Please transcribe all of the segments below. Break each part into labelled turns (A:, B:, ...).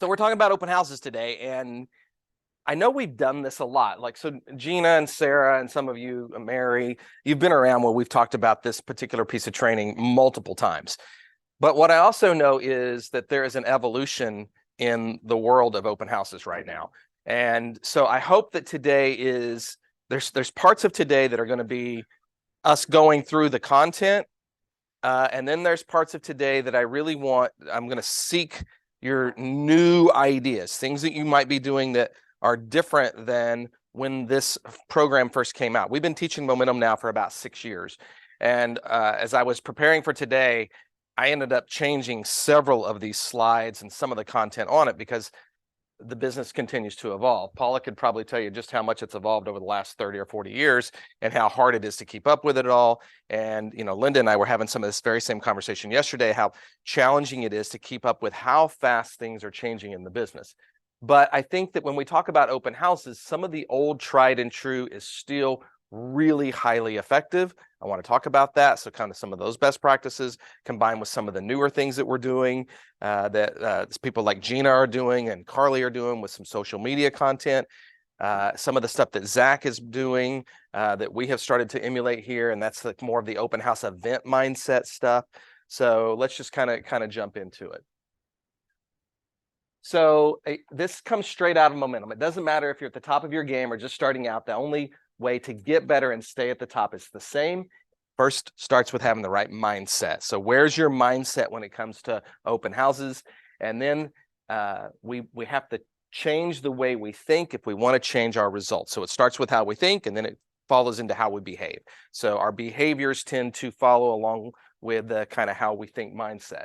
A: So we're talking about open houses today, and I know we've done this a lot. So Gina and Sarah and some of you, Mary, you've been around where we've talked about this particular piece of training multiple times. But what I also know is that there is an evolution in the world of open houses right now. And so I hope that today is, there's parts of today that are going to be us going through the content. And then there's parts of today that I'm going to seek your new ideas, things that you might be doing that are different than when this program first came out. We've been teaching Momentum now for about 6 years. And as I was preparing for today, I ended up changing several of these slides and some of the content on it because the business continues to evolve. Paula could probably tell you just how much it's evolved over the last 30 or 40 years and how hard it is to keep up with it all. And, Linda and I were having some of this very same conversation yesterday, how challenging it is to keep up with how fast things are changing in the business. But I think that when we talk about open houses, some of the old tried and true is still really highly effective. I want to talk about that. So kind of some of those best practices combined with some of the newer things that we're doing that people like Gina are doing and Carly are doing with some social media content. Some of the stuff that Zach is doing that we have started to emulate here, and that's like more of the open house event mindset stuff. So let's just kind of jump into it. So this comes straight out of Momentum. It doesn't matter if you're at the top of your game or just starting out. The only way to get better and stay at the top is the same. First starts with having the right mindset. So where's your mindset when it comes to open houses? And then we have to change the way we think if we want to change our results. So it starts with how we think, and then it follows into how we behave. So our behaviors tend to follow along with the kind of how we think mindset.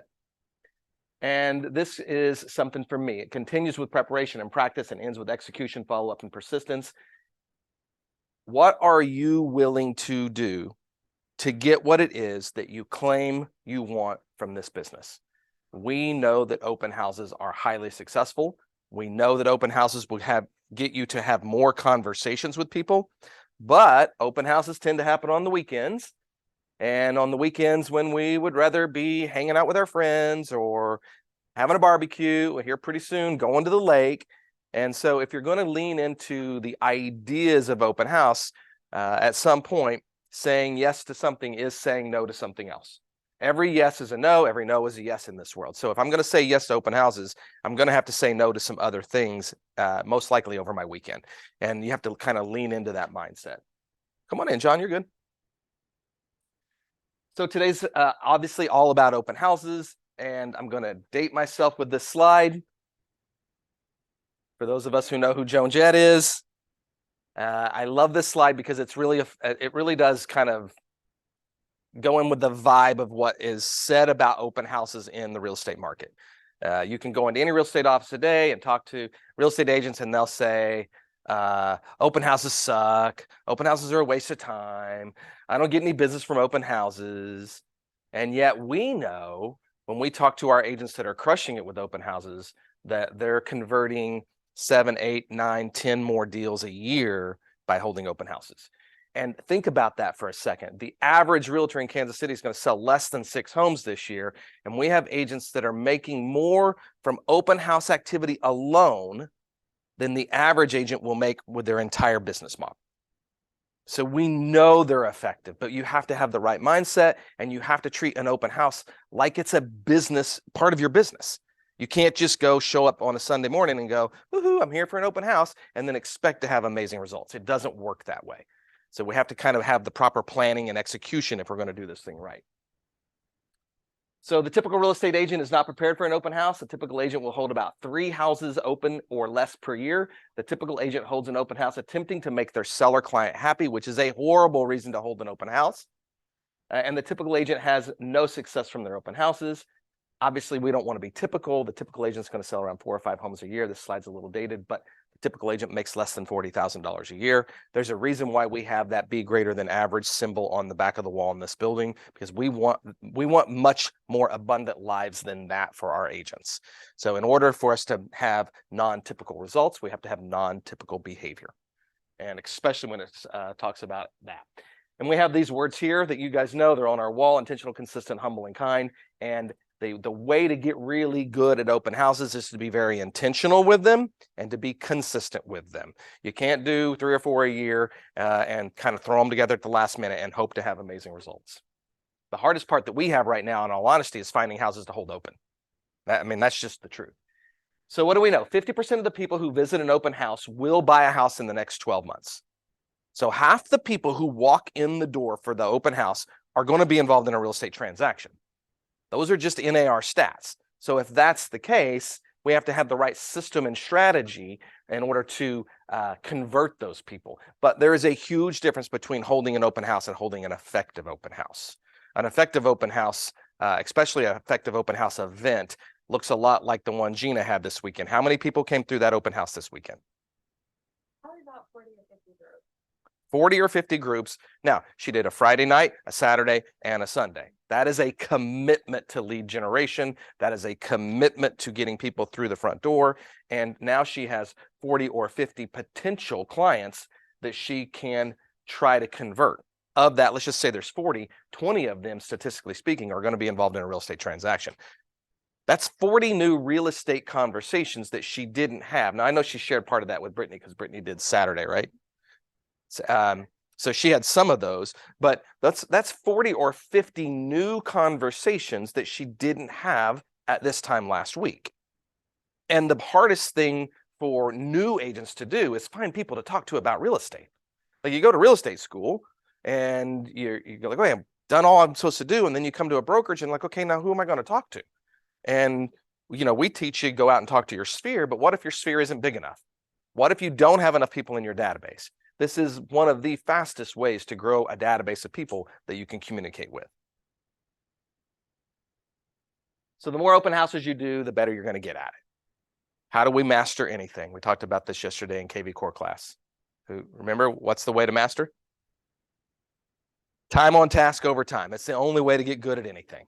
A: And this is something for me. It continues with preparation and practice and ends with execution, follow-up, and persistence. What are you willing to do to get what it is that you claim you want from this business? We know that open houses are highly successful. We know that open houses will get you to have more conversations with people, but open houses tend to happen on the weekends. And on the weekends when we would rather be hanging out with our friends or having a barbecue, we're here pretty soon, going to the lake. And so if you're going to lean into the ideas of open house, at some point, saying yes to something is saying no to something else. Every yes is a no, every no is a yes in this world. So if I'm going to say yes to open houses, I'm going to have to say no to some other things, most likely over my weekend. And you have to kind of lean into that mindset. Come on in, John, you're good. So today's obviously all about open houses, and I'm going to date myself with this slide. For those of us who know who Joan Jett is, I love this slide because it really does kind of go in with the vibe of what is said about open houses in the real estate market. You can go into any real estate office today and talk to real estate agents, and they'll say, open houses suck. Open houses are a waste of time. I don't get any business from open houses. And yet we know when we talk to our agents that are crushing it with open houses that they're converting 7, 8, 9, 10 more deals a year by holding open houses. And think about that for a second. The average realtor in Kansas City is going to sell less than 6 homes this year. And we have agents that are making more from open house activity alone than the average agent will make with their entire business model. So we know they're effective, but you have to have the right mindset, and you have to treat an open house like it's a business, part of your business. You can't just go show up on a Sunday morning and go, woohoo, I'm here for an open house, and then expect to have amazing results. It doesn't work that way. So we have to kind of have the proper planning and execution if we're going to do this thing right. So the typical real estate agent is not prepared for an open house. The typical agent will hold about 3 houses open or less per year. The typical agent holds an open house attempting to make their seller client happy, which is a horrible reason to hold an open house. And the typical agent has no success from their open houses. Obviously, we don't want to be typical. The typical agent is going to sell around 4 or 5 homes a year. This slide's a little dated, but typical agent makes less than $40,000 a year. There's a reason why we have that be greater than average symbol on the back of the wall in this building, because we want much more abundant lives than that for our agents. So in order for us to have non-typical results, we have to have non-typical behavior. And especially when it talks about that. And we have these words here that you guys know, they're on our wall: intentional, consistent, humble, and kind. And The way to get really good at open houses is to be very intentional with them and to be consistent with them. You can't do 3 or 4 a year and kind of throw them together at the last minute and hope to have amazing results. The hardest part that we have right now, in all honesty, is finding houses to hold open. I mean, that's just the truth. So what do we know? 50% of the people who visit an open house will buy a house in the next 12 months. So half the people who walk in the door for the open house are going to be involved in a real estate transaction. Those are just NAR stats. So if that's the case, we have to have the right system and strategy in order to convert those people. But there is a huge difference between holding an open house and holding an effective open house. An effective open house, especially an effective open house event, looks a lot like the one Gina had this weekend. How many people came through that open house this weekend?
B: Probably about 40 or 50 groups.
A: 40 or 50 groups. Now, she did a Friday night, a Saturday, and a Sunday. That is a commitment to lead generation. That is a commitment to getting people through the front door. And now she has 40 or 50 potential clients that she can try to convert. Of that, let's just say there's 40, 20 of them, statistically speaking, are going to be involved in a real estate transaction. That's 40 new real estate conversations that she didn't have. Now, I know she shared part of that with Brittany because Brittany did Saturday, right? So she had some of those, but that's 40 or 50 new conversations that she didn't have at this time last week. And the hardest thing for new agents to do is find people to talk to about real estate. Like, you go to real estate school and you go like, okay, I've done all I'm supposed to do. And then you come to a brokerage and like, okay, now who am I going to talk to? And, we teach you go out and talk to your sphere, but what if your sphere isn't big enough? What if you don't have enough people in your database? This is one of the fastest ways to grow a database of people that you can communicate with. So the more open houses you do, the better you're going to get at it. How do we master anything? We talked about this yesterday in KV Core class. Remember, what's the way to master? Time on task over time. It's the only way to get good at anything.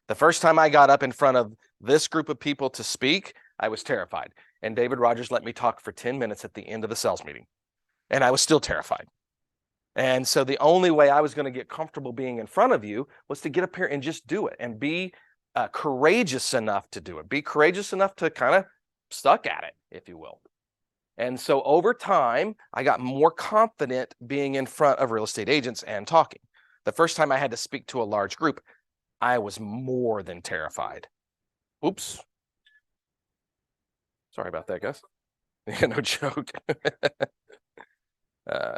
A: The first time I got up in front of this group of people to speak, I was terrified. And David Rogers let me talk for 10 minutes at the end of the sales meeting. And I was still terrified. And so the only way I was going to get comfortable being in front of you was to get up here and just do it and be courageous enough to do it. Be courageous enough to kind of suck at it, if you will. And so over time, I got more confident being in front of real estate agents and talking. The first time I had to speak to a large group, I was more than terrified. Oops. Sorry about that, guys. No joke.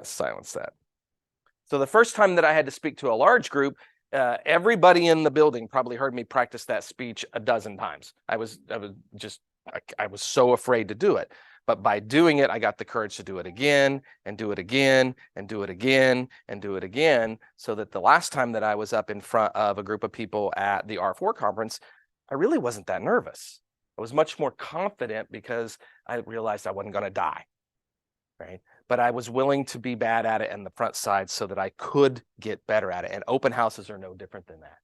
A: Silence that. So the first time that I had to speak to a large group, everybody in the building probably heard me practice that speech a dozen times. I was so afraid to do it. But by doing it, I got the courage to do it again and do it again and do it again and do it again, so that the last time that I was up in front of a group of people at the R4 conference, I really wasn't that nervous. I was much more confident because I realized I wasn't going to die, right? But I was willing to be bad at it in the front side so that I could get better at it. And open houses are no different than that.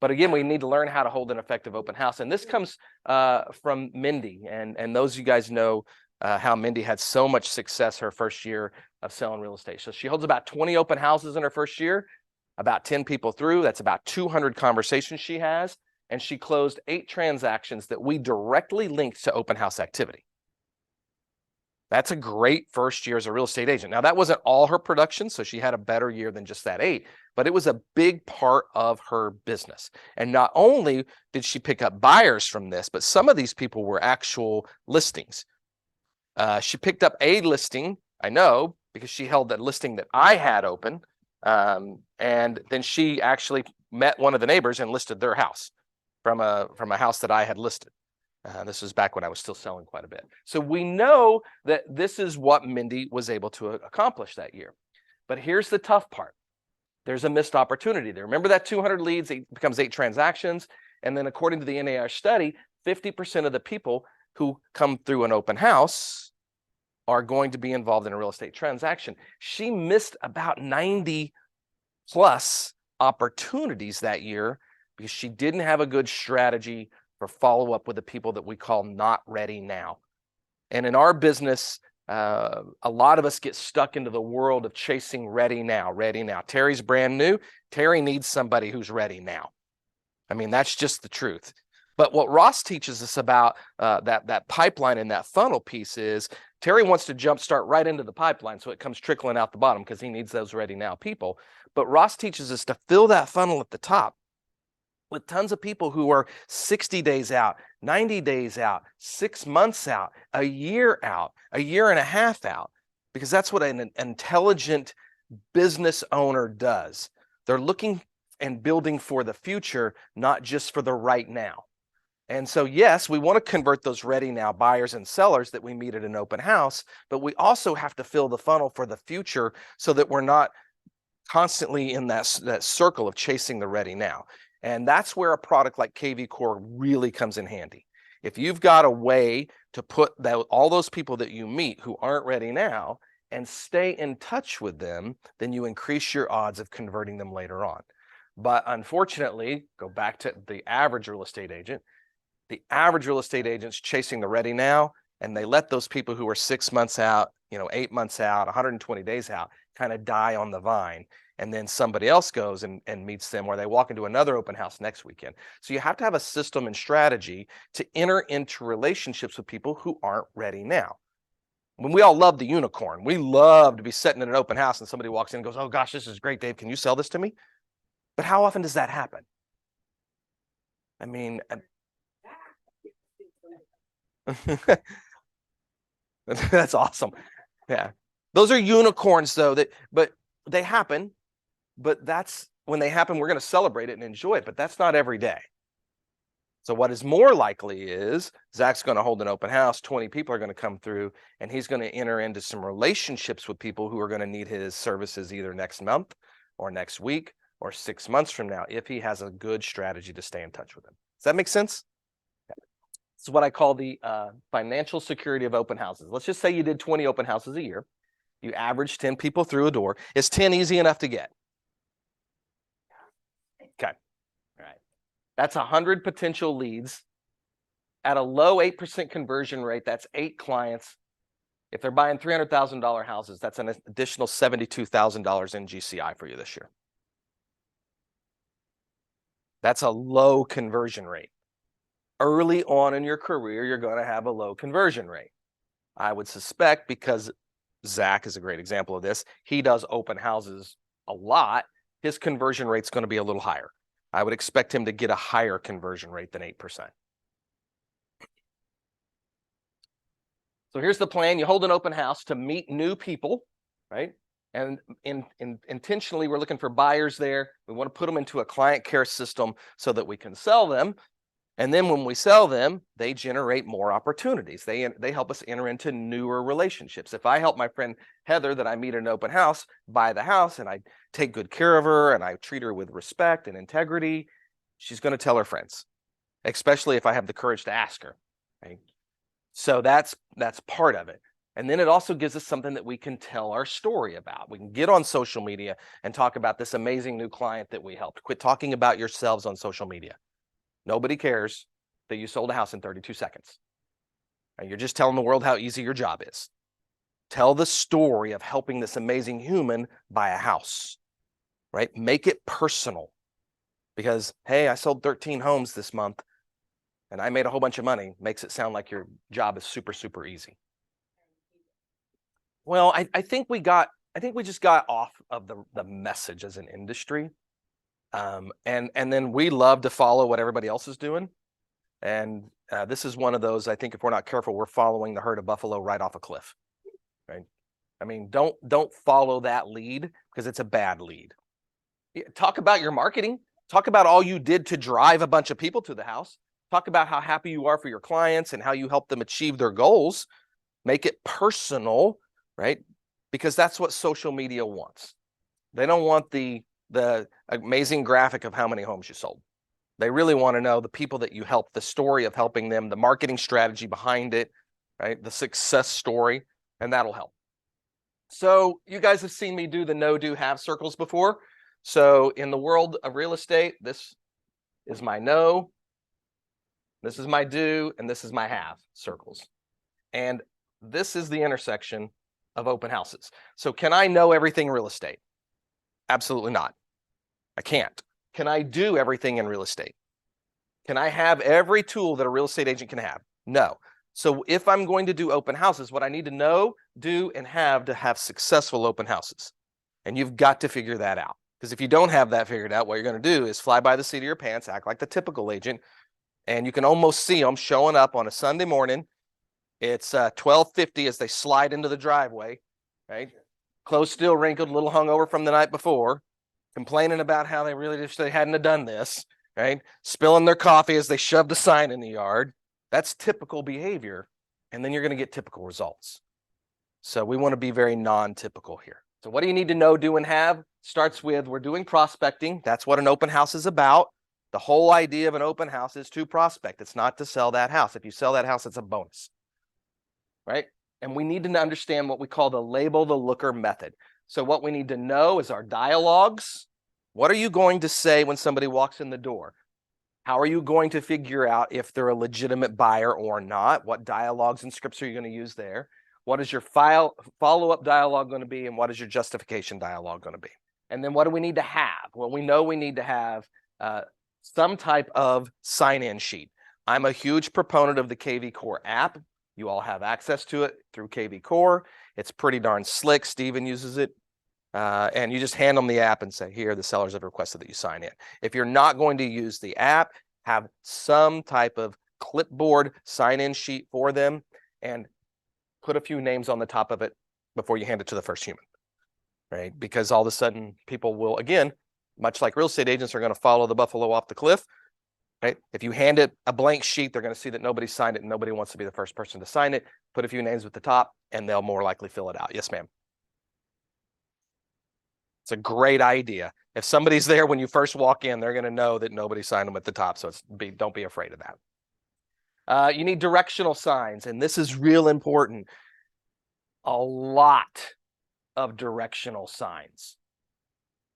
A: But again, we need to learn how to hold an effective open house. And this comes from Mindy. And those of you guys know how Mindy had so much success her first year of selling real estate. So she holds about 20 open houses in her first year, about 10 people through. That's about 200 conversations she has. And she closed 8 transactions that we directly linked to open house activity. That's a great first year as a real estate agent. Now, that wasn't all her production, so she had a better year than just that 8, but it was a big part of her business. And not only did she pick up buyers from this, but some of these people were actual listings. She picked up a listing, I know, because she held that listing that I had open. And then she actually met one of the neighbors and listed their house from a house that I had listed. This was back when I was still selling quite a bit. So we know that this is what Mindy was able to accomplish that year. But here's the tough part. There's a missed opportunity there. Remember that 200 leads, it becomes 8 transactions. And then according to the NAR study, 50% of the people who come through an open house are going to be involved in a real estate transaction. She missed about 90 plus opportunities that year because she didn't have a good strategy for follow-up with the people that we call not ready now. And in our business, a lot of us get stuck into the world of chasing ready now, ready now. Terry's brand new. Terry needs somebody who's ready now. I mean, that's just the truth. But what Ross teaches us about that pipeline and that funnel piece is Terry wants to jumpstart right into the pipeline so it comes trickling out the bottom because he needs those ready now people. But Ross teaches us to fill that funnel at the top with tons of people who are 60 days out, 90 days out, 6 months out, a year out, a year and a half out, because that's what an intelligent business owner does. They're looking and building for the future, not just for the right now. And so, yes, we want to convert those ready now buyers and sellers that we meet at an open house, but we also have to fill the funnel for the future so that we're not constantly in that circle of chasing the ready now. And that's where a product like KV Core really comes in handy. If you've got a way to put all those people that you meet who aren't ready now and stay in touch with them, then you increase your odds of converting them later on. But unfortunately, go back to the average real estate agent. The average real estate agent's chasing the ready now, and they let those people who are 6 months out, 8 months out, 120 days out, kind of die on the vine. And then somebody else goes and meets them, or they walk into another open house next weekend. So you have to have a system and strategy to enter into relationships with people who aren't ready now. When we all love the unicorn, we love to be sitting in an open house and somebody walks in and goes, "Oh gosh, this is great, Dave. Can you sell this to me?" But how often does that happen? I mean, that's awesome. Yeah. Those are unicorns though, but they happen. But that's when they happen, we're going to celebrate it and enjoy it, but that's not every day. So what is more likely is Zach's going to hold an open house, 20 people are going to come through, and he's going to enter into some relationships with people who are going to need his services either next month or next week or 6 months from now, if he has a good strategy to stay in touch with them. Does that make sense? This is what I call the financial security of open houses. Let's just say you did 20 open houses a year. You average 10 people through a door. Is 10 easy enough to get? Okay. All right. That's 100 potential leads at a low 8% conversion rate. That's 8 clients. If they're buying $300,000 houses, that's an additional $72,000 in GCI for you this year. That's a low conversion rate. Early on in your career, you're going to have a low conversion rate. I would suspect, because Zach is a great example of this, he does open houses a lot, his conversion rate's going to be a little higher. I would expect him to get a higher conversion rate than 8%. So here's the plan. You hold an open house to meet new people, right? And intentionally, we're looking for buyers there. We want to put them into a client care system so that we can sell them. And then when we sell them, they generate more opportunities. They help us enter into newer relationships. If I help my friend Heather that I meet at an open house buy the house, and I take good care of her and I treat her with respect and integrity, she's going to tell her friends, especially if I have the courage to ask her. Right? So that's part of it. And then it also gives us something that we can tell our story about. We can get on social media and talk about this amazing new client that we helped. Quit talking about yourselves on social media. Nobody cares that you sold a house in 32 seconds. And you're just telling the world how easy your job is. Tell the story of helping this amazing human buy a house, right? Make it personal. Because, hey, I sold 13 homes this month and I made a whole bunch of money. Makes it sound like your job is super, super easy. Well, I think we just got off of the message as an industry. And then we love to follow what everybody else is doing. And this is one of those, I think if we're not careful, we're following the herd of buffalo right off a cliff, right? I mean, don't follow that lead because it's a bad lead. Talk about your marketing. Talk about all you did to drive a bunch of people to the house. Talk about how happy you are for your clients and how you help them achieve their goals. Make it personal, right? Because that's what social media wants. They don't want the amazing graphic of how many homes you sold. They really want to know the people that you helped, the story of helping them, the marketing strategy behind it, right? The success story, and that'll help. So you guys have seen me do the no, do, have circles before. So in the world of real estate, this is my no, this is my do, and this is my have circles. And this is the intersection of open houses. So can I know everything real estate? Absolutely not. I can't. Can I do everything in real estate? Can I have every tool that a real estate agent can have? No. So if I'm going to do open houses, what I need to know, do, and have to have successful open houses. And you've got to figure that out. Because if you don't have that figured out, what you're going to do is fly by the seat of your pants, act like the typical agent, and you can almost see them showing up on a Sunday morning. It's 12:50 as they slide into the driveway, right? Clothes still wrinkled, a little hungover from the night before, complaining about how they really wish they hadn't have done this, right? Spilling their coffee as they shoved a sign in the yard. That's typical behavior. And then you're going to get typical results. So we want to be very non-typical here. So what do you need to know, do, and have? Starts with, we're doing prospecting. That's what an open house is about. The whole idea of an open house is to prospect. It's not to sell that house. If you sell that house, it's a bonus, right? And we need to understand what we call the label the looker method. So what we need to know is our dialogues. What are you going to say when somebody walks in the door? How are you going to figure out if they're a legitimate buyer or not? What dialogues and scripts are you going to use there? What is your follow-up dialogue going to be? And what is your justification dialogue going to be? And then what do we need to have? Well, we know we need to have some type of sign-in sheet. I'm a huge proponent of the KV Core app. You all have access to it through KV Core. It's pretty darn slick. Steven uses it. And you just hand them the app and say, here, the sellers have requested that you sign in. If you're not going to use the app, have some type of clipboard sign-in sheet for them and put a few names on the top of it before you hand it to the first human, right? Because all of a sudden people will, again, much like real estate agents are going to follow the buffalo off the cliff, right? If you hand it a blank sheet, they're going to see that nobody signed it and nobody wants to be the first person to sign it. Put a few names at the top and they'll more likely fill it out. Yes, ma'am. It's a great idea. If somebody's there when you first walk in, they're going to know that nobody signed them at the top. So don't be afraid of that. You need directional signs, and this is real important. A lot of directional signs.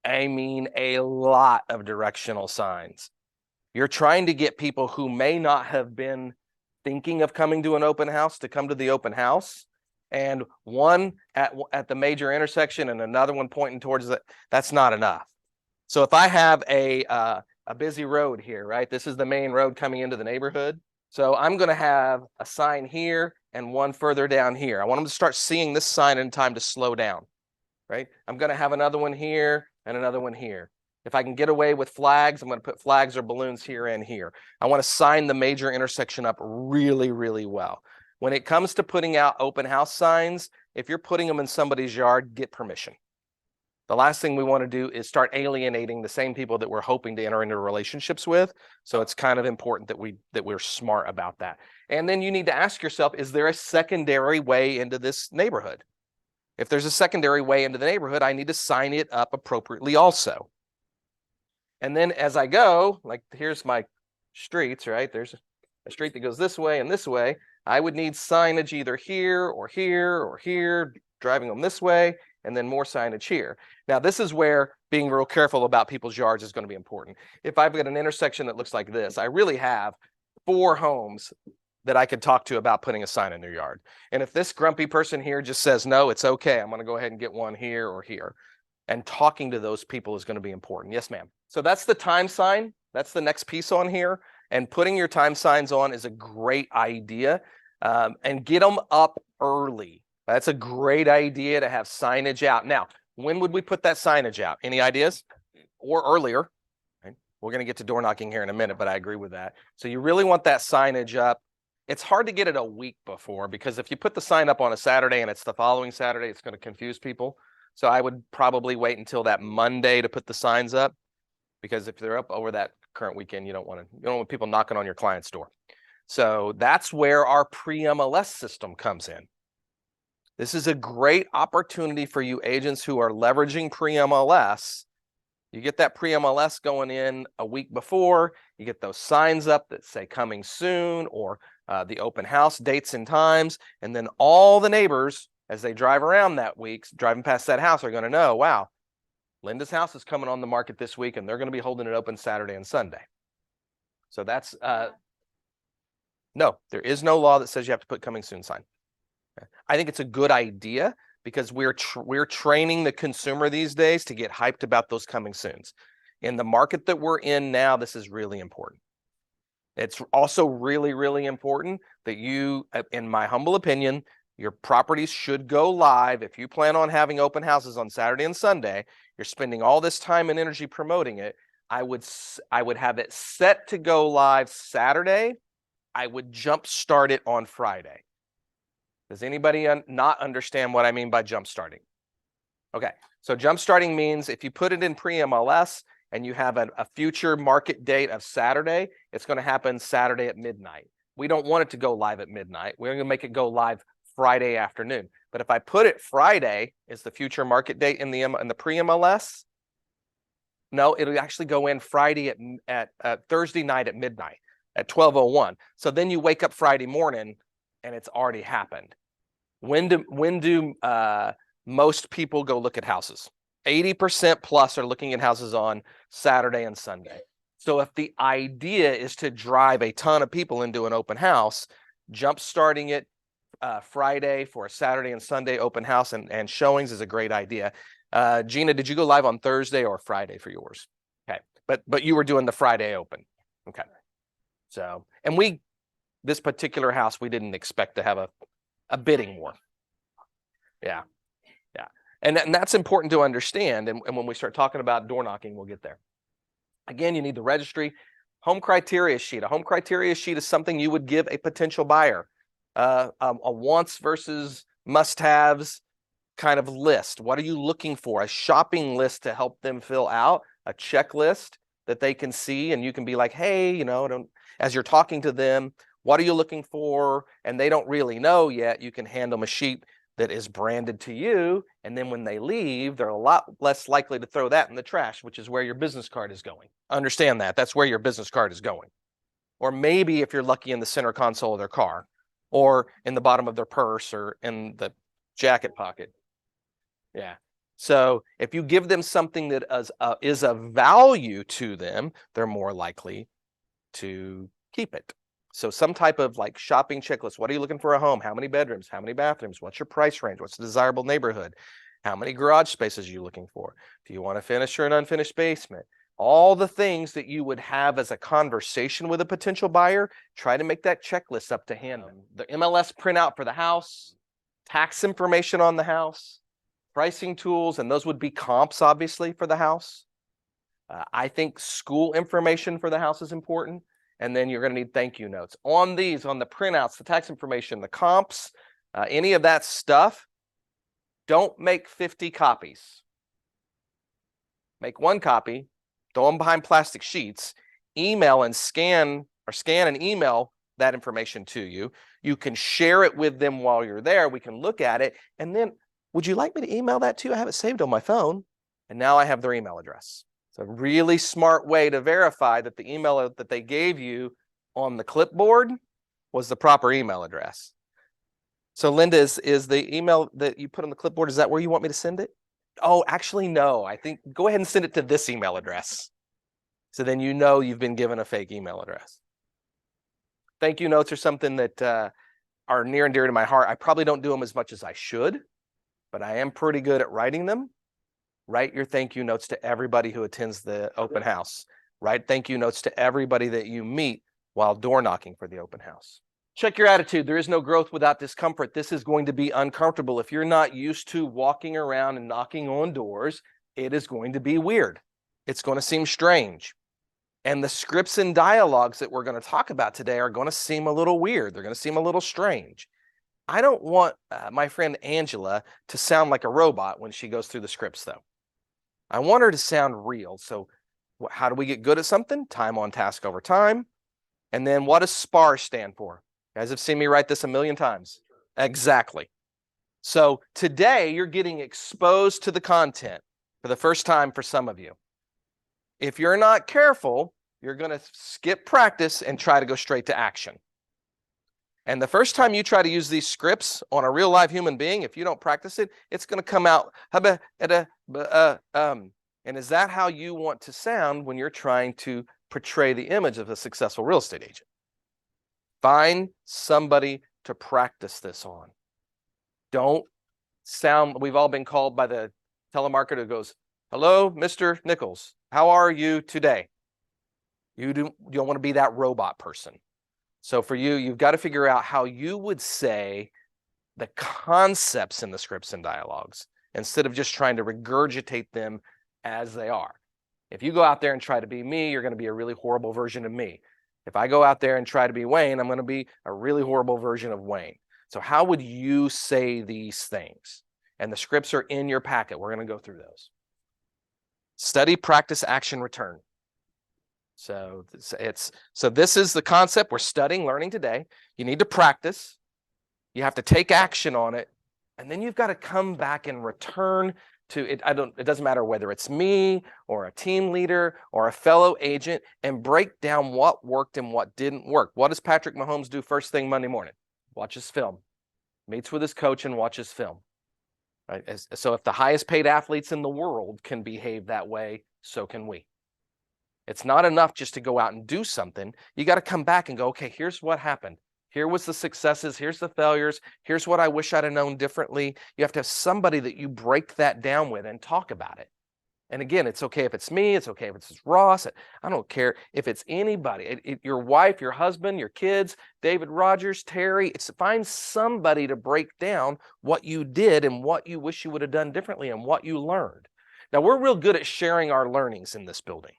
A: I mean, a lot of directional signs. You're trying to get people who may not have been thinking of coming to an open house to come to the open house. And one at the major intersection and another one pointing towards it, that's not enough. So if I have a busy road here, right? This is the main road coming into the neighborhood. So I'm going to have a sign here and one further down here. I want them to start seeing this sign in time to slow down, right? I'm going to have another one here and another one here. If I can get away with flags, I'm going to put flags or balloons here and here. I want to sign the major intersection up really, really well. When it comes to putting out open house signs, if you're putting them in somebody's yard, get permission. The last thing we want to do is start alienating the same people that we're hoping to enter into relationships with. So it's kind of important that we're smart about that. And then you need to ask yourself, is there a secondary way into this neighborhood? If there's a secondary way into the neighborhood, I need to sign it up appropriately also. And then as I go, like here's my streets, right? There's a street that goes this way and this way. I would need signage either here or here or here, driving them this way, and then more signage here. Now, this is where being real careful about people's yards is going to be important. If I've got an intersection that looks like this, I really have 4 homes that I could talk to about putting a sign in their yard. And if this grumpy person here just says, no, it's okay, I'm going to go ahead and get one here or here. And talking to those people is going to be important. Yes, ma'am. So that's the time sign. That's the next piece on here. And putting your time signs on is a great idea. And get them up early. That's a great idea to have signage out. Now, when would we put that signage out? Any ideas? Or earlier. Right? We're going to get to door knocking here in a minute, but I agree with that. So you really want that signage up. It's hard to get it a week before, because if you put the sign up on a Saturday and it's the following Saturday, it's going to confuse people. So I would probably wait until that Monday to put the signs up, because if they're up over that current weekend, you don't want people knocking on your client's door. So that's where our pre-MLS system comes in. This is a great opportunity for you agents who are leveraging pre-MLS. You get that pre-MLS going in a week before, you get those signs up that say coming soon, or the open house dates and times, and then all the neighbors, as they drive around that week, driving past that house, are going to know, wow, Linda's house is coming on the market this week, and they're going to be holding it open Saturday and Sunday. So that's, no, there is no law that says you have to put coming soon sign. I think it's a good idea, because we're training the consumer these days to get hyped about those coming soons. In the market that we're in now, this is really important. It's also really, really important that you, in my humble opinion, your properties should go live. If you plan on having open houses on Saturday and Sunday, you're spending all this time and energy promoting it. I would have it set to go live Saturday. I would jump start it on Friday. Does anybody not understand what I mean by jump starting? Okay, so jump starting means if you put it in pre-MLS and you have a future market date of Saturday, it's going to happen Saturday at midnight. We don't want it to go live at midnight. We're going to make it go live Friday afternoon. But if I put it Friday is the future market date in the pre-MLS, no, it'll actually go in Friday at Thursday night at midnight at 12:01. So then you wake up Friday morning and it's already happened. When do most people go look at houses? 80% plus are looking at houses on Saturday and Sunday. So if the idea is to drive a ton of people into an open house, jump starting it Friday for a Saturday and Sunday open house and showings is a great idea. Gina, did you go live on Thursday or Friday for yours? Okay, but you were doing the Friday open. Okay, so and this particular house we didn't expect to have a bidding war. Yeah. And that's important to understand. And when we start talking about door knocking, we'll get there. Again, you need the registry. Home criteria sheet. A home criteria sheet is something you would give a potential buyer. A wants versus must-haves kind of list. What are you looking for? A shopping list to help them fill out, a checklist that they can see, and you can be like, hey, as you're talking to them, what are you looking for? And they don't really know yet. You can hand them a sheet that is branded to you. And then when they leave, they're a lot less likely to throw that in the trash, which is where your business card is going. Understand that. That's where your business card is going. Or maybe if you're lucky in the center console of their car or in the bottom of their purse or in the jacket pocket. Yeah. So if you give them something that is of value to them, they're more likely to keep it. So some type of like shopping checklist. What are you looking for a home? How many bedrooms? How many bathrooms? What's your price range? What's the desirable neighborhood? How many garage spaces are you looking for? Do you want a finished or an unfinished basement? All the things that you would have as a conversation with a potential buyer, try to make that checklist up to hand them. The MLS printout for the house, tax information on the house, pricing tools, and those would be comps, obviously, for the house. I think school information for the house is important. And then you're going to need thank you notes. On these, on the printouts, the tax information, the comps, any of that stuff, don't make 50 copies. Make one copy, throw them behind plastic sheets, email and scan and email that information to you. You can share it with them while you're there. We can look at it. And then, would you like me to email that to you? I have it saved on my phone. And now I have their email address. It's a really smart way to verify that the email that they gave you on the clipboard was the proper email address. So Linda, is the email that you put on the clipboard, is that where you want me to send it? Oh, actually, no. I think go ahead and send it to this email address. So then you know you've been given a fake email address. Thank you notes are something that are near and dear to my heart. I probably don't do them as much as I should, but I am pretty good at writing them. Write your thank you notes to everybody who attends the open house. Write thank you notes to everybody that you meet while door knocking for the open house. Check your attitude. There is no growth without discomfort. This is going to be uncomfortable. If you're not used to walking around and knocking on doors, it is going to be weird. It's going to seem strange. And the scripts and dialogues that we're going to talk about today are going to seem a little weird. They're going to seem a little strange. I don't want my friend Angela to sound like a robot when she goes through the scripts, though. I want her to sound real. So how do we get good at something? Time on task over time. And then what does SPAR stand for? You guys have seen me write this a million times. Exactly. So today you're getting exposed to the content for the first time for some of you. If you're not careful, you're going to skip practice and try to go straight to action. And the first time you try to use these scripts on a real live human being, if you don't practice it, it's going to come out. And is that how you want to sound when you're trying to portray the image of a successful real estate agent? Find somebody to practice this on. Don't sound, we've all been called by the telemarketer who goes, hello, Mr. Nichols, how are you today? You don't want to be that robot person. So for you, you've got to figure out how you would say the concepts in the scripts and dialogues instead of just trying to regurgitate them as they are. If you go out there and try to be me, you're going to be a really horrible version of me. If I go out there and try to be Wayne, I'm going to be a really horrible version of Wayne. So how would you say these things? And the scripts are in your packet. We're going to go through those. Study, practice, action, return. So this is the concept we're studying, learning today. You need to practice. You have to take action on it. And then you've got to come back and return to it. It doesn't matter whether it's me or a team leader or a fellow agent, and break down what worked and what didn't work. What does Patrick Mahomes do first thing Monday morning? Watches film, meets with his coach and watches film. Right? So if the highest paid athletes in the world can behave that way, so can we. It's not enough just to go out and do something. You got to come back and go, okay, here's what happened. Here was the successes. Here's the failures. Here's what I wish I'd have known differently. You have to have somebody that you break that down with and talk about it. And again, it's okay if it's me. It's okay if it's Ross. I don't care if it's anybody. Your wife, your husband, your kids, David Rogers, Terry. Find somebody to break down what you did and what you wish you would have done differently and what you learned. Now, we're real good at sharing our learnings in this building.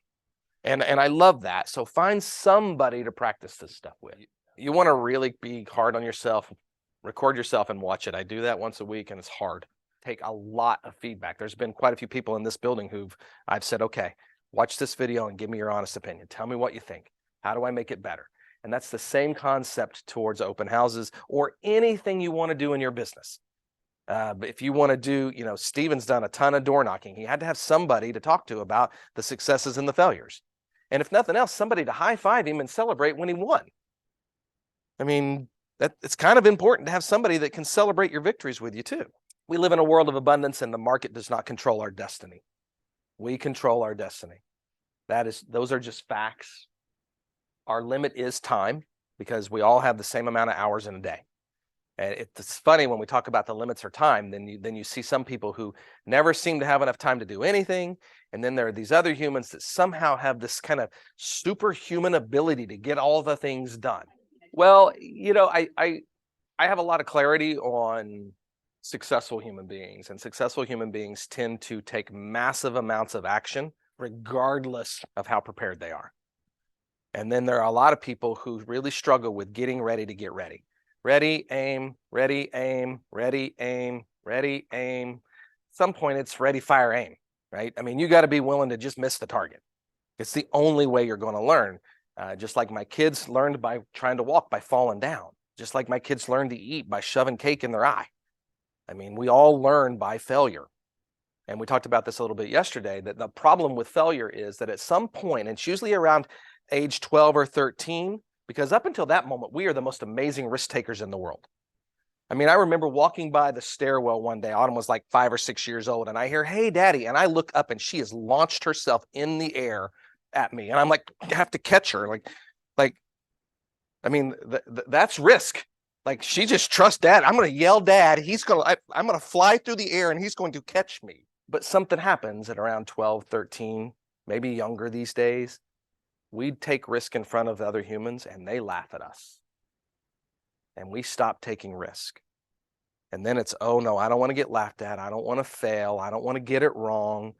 A: And I love that. So find somebody to practice this stuff with. You want to really be hard on yourself, record yourself and watch it. I do that once a week and it's hard. Take a lot of feedback. There's been quite a few people in this building I've said, okay, watch this video and give me your honest opinion. Tell me what you think. How do I make it better? And that's the same concept towards open houses or anything you want to do in your business. But if you want to do, Steven's done a ton of door knocking. He had to have somebody to talk to about the successes and the failures. And if nothing else, somebody to high five him and celebrate when he won. I mean, it's kind of important to have somebody that can celebrate your victories with you too. We live in a world of abundance and the market does not control our destiny. We control our destiny. Those are just facts. Our limit is time because we all have the same amount of hours in a day. And it's funny when we talk about the limits of time, then you see some people who never seem to have enough time to do anything. And then there are these other humans that somehow have this kind of superhuman ability to get all the things done. Well, I have a lot of clarity on successful human beings, and successful human beings tend to take massive amounts of action regardless of how prepared they are. And then there are a lot of people who really struggle with getting ready to get ready. Ready, aim, ready, aim, ready, aim, ready, aim. At some point it's ready, fire, aim, right? I mean, you got to be willing to just miss the target. It's the only way you're going to learn. Just like my kids learned by trying to walk, by falling down. Just like my kids learned to eat by shoving cake in their eye. I mean, we all learn by failure. And we talked about this a little bit yesterday, that the problem with failure is that at some point, and it's usually around age 12 or 13, because up until that moment, we are the most amazing risk takers in the world. I mean, I remember walking by the stairwell one day. Autumn was like 5 or 6 years old, and I hear, "Hey, Daddy," and I look up and she has launched herself in the air at me. And I'm like, I have to catch her. I mean, that's risk. Like, she just trusts Dad. I'm going to yell, "Dad." I'm going to fly through the air and he's going to catch me. But something happens at around 12, 13, maybe younger these days. We take risk in front of other humans and they laugh at us. And we stop taking risk. And then it's, oh no, I don't want to get laughed at. I don't want to fail. I don't want to get it wrong.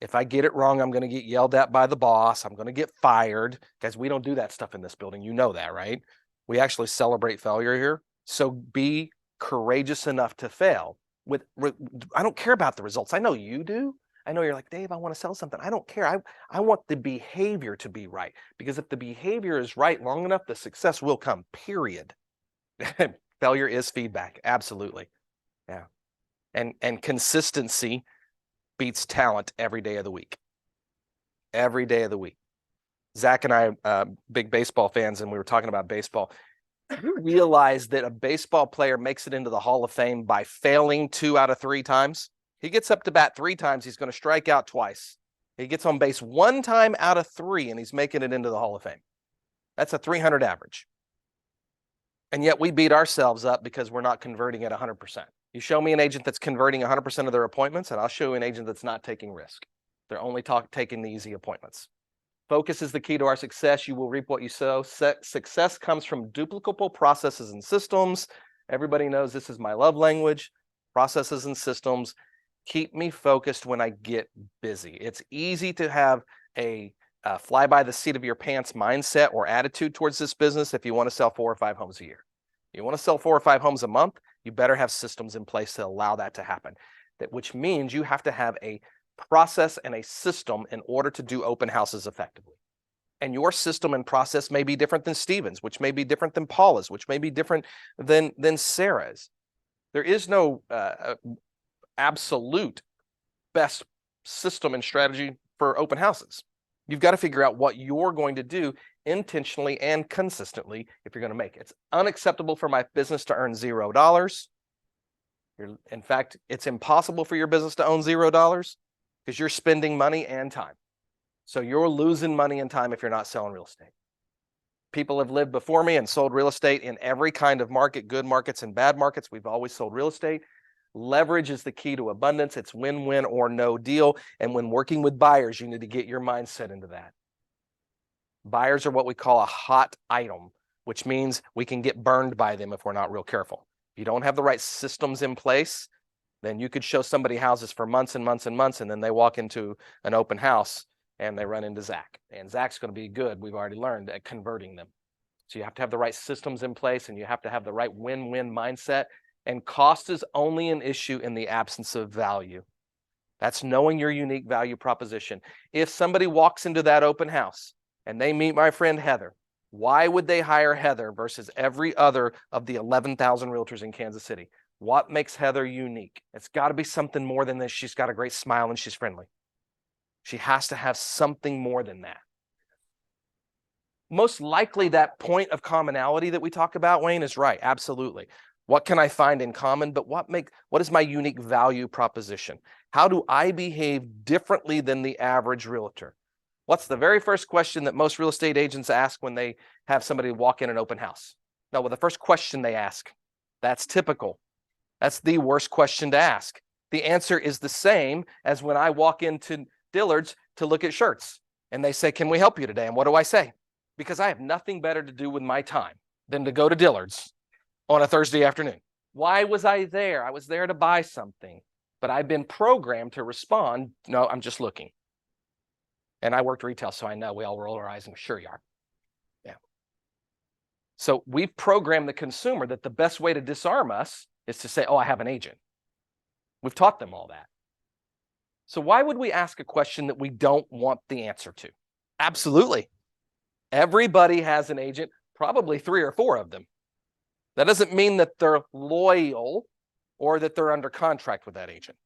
A: If I get it wrong, I'm going to get yelled at by the boss. I'm going to get fired. Guys, we don't do that stuff in this building. You know that, right? We actually celebrate failure here. So be courageous enough to fail. I don't care about the results. I know you do. I know you're like, "Dave, I want to sell something." I don't care. I want the behavior to be right. Because if the behavior is right long enough, the success will come, period. Failure is feedback. Absolutely. Yeah. And consistency beats talent every day of the week. Every day of the week. Zach and I, big baseball fans, and we were talking about baseball. You realize that a baseball player makes it into the Hall of Fame by failing 2 out of 3 times? He gets up to bat 3 times, he's going to strike out twice. He gets on base 1 time out of 3, and he's making it into the Hall of Fame. That's a 300 average. And yet we beat ourselves up because we're not converting at 100%. You show me an agent that's converting 100% of their appointments, and I'll show you an agent that's not taking risk. They're only taking the easy appointments. Focus is the key to our success. You will reap what you sow. Success comes from duplicable processes and systems. Everybody knows this is my love language. Processes and systems keep me focused when I get busy. It's easy to have a fly by the seat of your pants mindset or attitude towards this business if you want to sell 4 or 5 homes a year. You want to sell 4 or 5 homes a month, you better have systems in place to allow that to happen. Which means you have to have a process and a system in order to do open houses effectively. And your system and process may be different than Stephen's, which may be different than Paula's, which may be different than Sarah's. There is no absolute best system and strategy for open houses. You've got to figure out what you're going to do intentionally and consistently if you're going to make it. It's unacceptable for my business to earn $0. In fact, it's impossible for your business to own $0 because you're spending money and time. So you're losing money and time if you're not selling real estate. People have lived before me and sold real estate in every kind of market, good markets and bad markets. We've always sold real estate. Leverage is the key to abundance. It's win-win or no deal. And when working with buyers, you need to get your mindset into that. Buyers are what we call a hot item, which means we can get burned by them if we're not real careful. If you don't have the right systems in place, then you could show somebody houses for months and months and months, and then they walk into an open house and they run into Zach. And Zach's going to be good, we've already learned, at converting them. So you have to have the right systems in place, and you have to have the right win-win mindset. And cost is only an issue in the absence of value. That's knowing your unique value proposition. If somebody walks into that open house and they meet my friend Heather, why would they hire Heather versus every other of the 11,000 realtors in Kansas City? What makes Heather unique? It's got to be something more than this. She's got a great smile and she's friendly. She has to have something more than that. Most likely that point of commonality that we talk about, Wayne, is right. Absolutely. What can I find in common? But what is my unique value proposition? How do I behave differently than the average realtor? What's the very first question that most real estate agents ask when they have somebody walk in an open house? No, well, the first question they ask. That's typical. That's the worst question to ask. The answer is the same as when I walk into Dillard's to look at shirts and they say, "Can we help you today?" And what do I say? Because I have nothing better to do with my time than to go to Dillard's on a Thursday afternoon. Why was I there? I was there to buy something, but I've been programmed to respond, "No, I'm just looking." And I worked retail, so I know we all roll our eyes and sure you are. Yeah. So we've programmed the consumer that the best way to disarm us is to say, "Oh, I have an agent." We've taught them all that. So why would we ask a question that we don't want the answer to? Absolutely. Everybody has an agent, probably 3 or 4 of them. That doesn't mean that they're loyal or that they're under contract with that agent.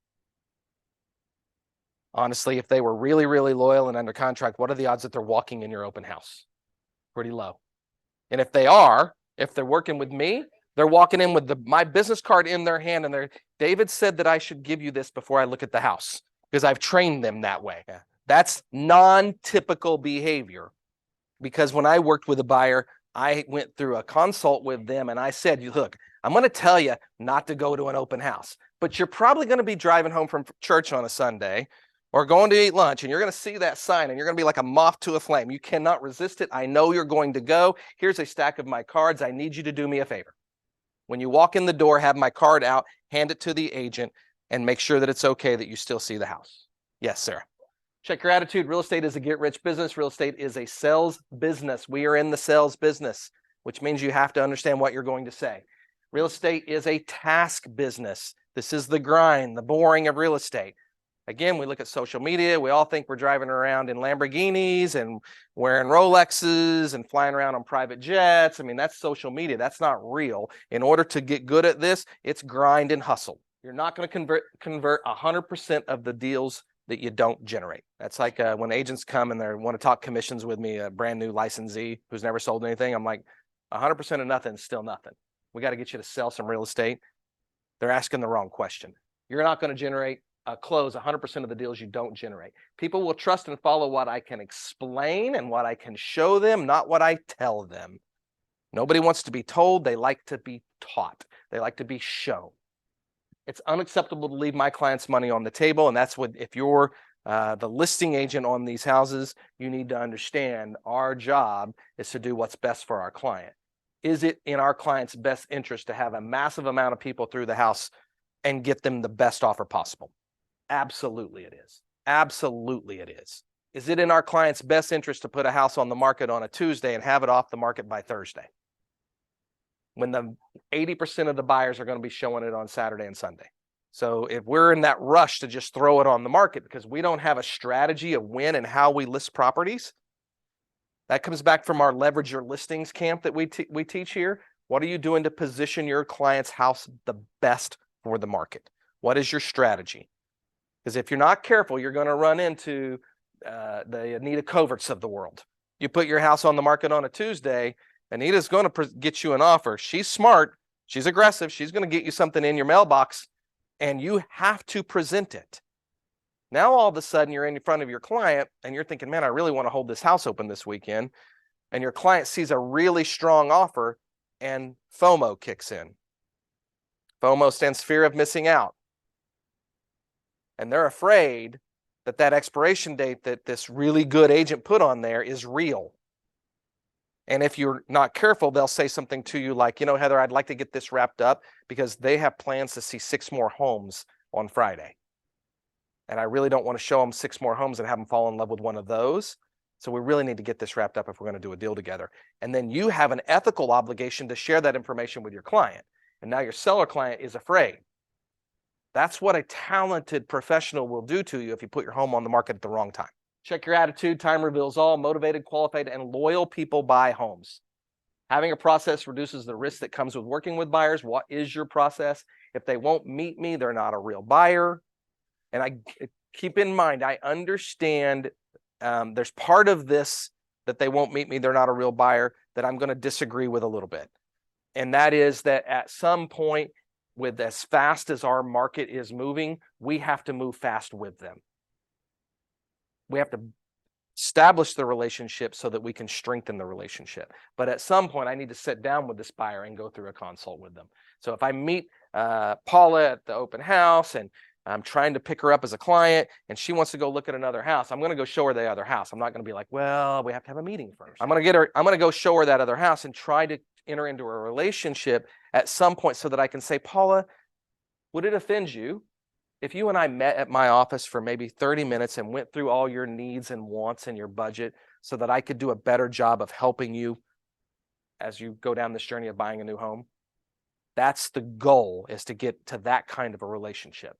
A: Honestly, if they were really, really loyal and under contract, what are the odds that they're walking in your open house? Pretty low. And if they're working with me, they're walking in with my business card in their hand and David said that I should give you this before I look at the house because I've trained them that way. Yeah. That's non-typical behavior. Because when I worked with a buyer, I went through a consult with them and I said, "Look, I'm going to tell you not to go to an open house, but you're probably going to be driving home from church on a Sunday or going to eat lunch and you're going to see that sign and you're going to be like a moth to a flame. You cannot resist it. I know you're going to go. Here's a stack of my cards. I need you to do me a favor. When you walk in the door, have my card out, hand it to the agent, and make sure that it's okay that you still see the house." Yes, Sarah. Check your attitude. Real estate is a get-rich business. Real estate is a sales business. We are in the sales business, which means you have to understand what you're going to say. Real estate is a task business. This is the grind, the boring of real estate. Again, we look at social media. We all think we're driving around in Lamborghinis and wearing Rolexes and flying around on private jets. I mean, that's social media. That's not real. In order to get good at this, it's grind and hustle. You're not going to convert 100% of the deals that you don't generate. That's like when agents come and they want to talk commissions with me, a brand new licensee who's never sold anything. I'm like, 100% of nothing is still nothing. We got to get you to sell some real estate. They're asking the wrong question. You're not going to close 100% of the deals you don't generate. People will trust and follow what I can explain and what I can show them, not what I tell them. Nobody wants to be told. They like to be taught. They like to be shown. It's unacceptable to leave my clients' money on the table. And that's what, if you're the listing agent on these houses, you need to understand our job is to do what's best for our client. Is it in our client's best interest to have a massive amount of people through the house and get them the best offer possible? Absolutely it is. Absolutely it is. Is it in our client's best interest to put a house on the market on a Tuesday and have it off the market by Thursday, when the 80% of the buyers are going to be showing it on Saturday and Sunday? So if we're in that rush to just throw it on the market because we don't have a strategy of when and how we list properties, that comes back from our leverage your listings camp that we teach here. What are you doing to position your client's house the best for the market? What is your strategy? Because if you're not careful, you're going to run into the Anita Coverts of the world. You put your house on the market on a Tuesday, Anita's going to get you an offer. She's smart. She's aggressive. She's going to get you something in your mailbox, and you have to present it. Now, all of a sudden, you're in front of your client, and you're thinking, man, I really want to hold this house open this weekend. And your client sees a really strong offer, and FOMO kicks in. FOMO stands fear of missing out. And they're afraid that that expiration date that this really good agent put on there is real. And if you're not careful, they'll say something to you like, you know, Heather, I'd like to get this wrapped up because they have plans to see 6 more homes on Friday. And I really don't want to show them 6 more homes and have them fall in love with one of those. So we really need to get this wrapped up if we're going to do a deal together. And then you have an ethical obligation to share that information with your client. And now your seller client is afraid. That's what a talented professional will do to you if you put your home on the market at the wrong time. Check your attitude. Time reveals all. Motivated, qualified, and loyal people buy homes. Having a process reduces the risk that comes with working with buyers. What is your process? If they won't meet me, they're not a real buyer. And I keep in mind, I understand there's part of this that they won't meet me, they're not a real buyer, that I'm going to disagree with a little bit. And that is that at some point, with as fast as our market is moving, we have to move fast with them. We have to establish the relationship so that we can strengthen the relationship. But at some point, I need to sit down with this buyer and go through a consult with them. So if I meet Paula at the open house and I'm trying to pick her up as a client and she wants to go look at another house, I'm going to go show her the other house. I'm not going to be like, well, we have to have a meeting first. I'm going to go show her that other house and try to enter into a relationship at some point so that I can say, Paula, would it offend you if you and I met at my office for maybe 30 minutes and went through all your needs and wants and your budget so that I could do a better job of helping you as you go down this journey of buying a new home? That's the goal, is to get to that kind of a relationship.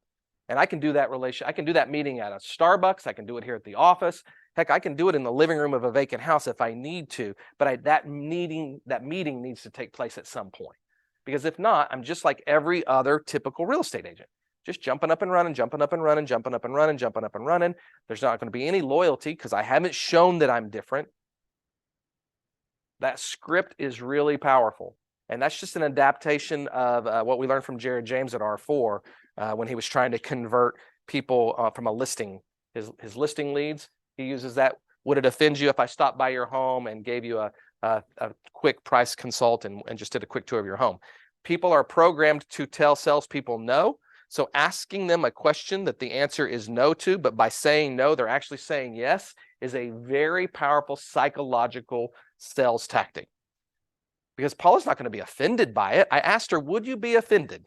A: And I can do that I can do that meeting at a Starbucks. I can do it here at the office. Heck, I can do it in the living room of a vacant house if I need to. But that meeting needs to take place at some point. Because if not, I'm just like every other typical real estate agent, just jumping up and running, jumping up and running, jumping up and running, jumping up and running. There's not going to be any loyalty because I haven't shown that I'm different. That script is really powerful. And that's just an adaptation of what we learned from Jared James at R4 when he was trying to convert people from a listing, his listing leads. He uses that. Would it offend you if I stopped by your home and gave you a quick price consult and just did a quick tour of your home? People are programmed to tell salespeople no. So asking them a question that the answer is no to, but by saying no, they're actually saying yes, is a very powerful psychological sales tactic. Because Paula's not going to be offended by it. I asked her, would you be offended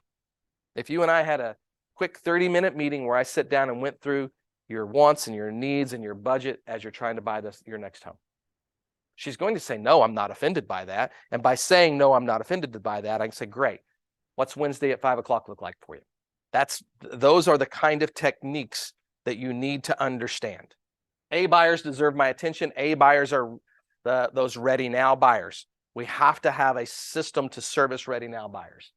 A: if you and I had a quick 30-minute meeting where I sit down and went through your wants and your needs and your budget as you're trying to buy your next home? She's going to say, no, I'm not offended by that. And by saying, no, I'm not offended by that, I can say, great. What's Wednesday at 5 o'clock look like for you? Those are the kind of techniques that you need to understand. A buyers deserve my attention. A buyers are those ready now buyers. We have to have a system to service ready now buyers.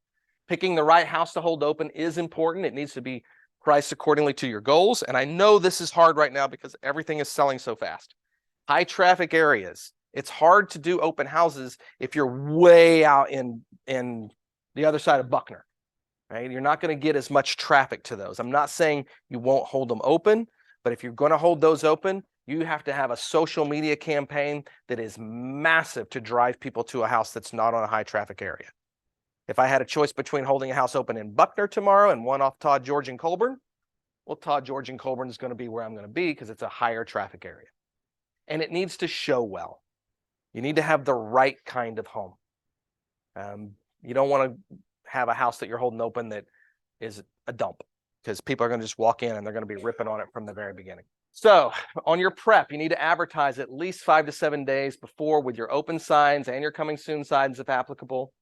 A: Picking the right house to hold open is important. It needs to be priced accordingly to your goals. And I know this is hard right now because everything is selling so fast. High traffic areas. It's hard to do open houses if you're way out in the other side of Buckner, right? You're not going to get as much traffic to those. I'm not saying you won't hold them open, but if you're going to hold those open, you have to have a social media campaign that is massive to drive people to a house that's not on a high traffic area. If I had a choice between holding a house open in Buckner tomorrow and one off Todd George in Colburn, Well, Todd, George, and Colburn is going to be where I'm going to be because it's a higher traffic area. And it needs to show well. You need to have the right kind of home. You don't want to have a house that you're holding open that is a dump, because people are going to just walk in and they're going to be ripping on it from the very beginning. So on your prep, you need to advertise at least 5 to 7 days before with your open signs and your coming soon signs if applicable.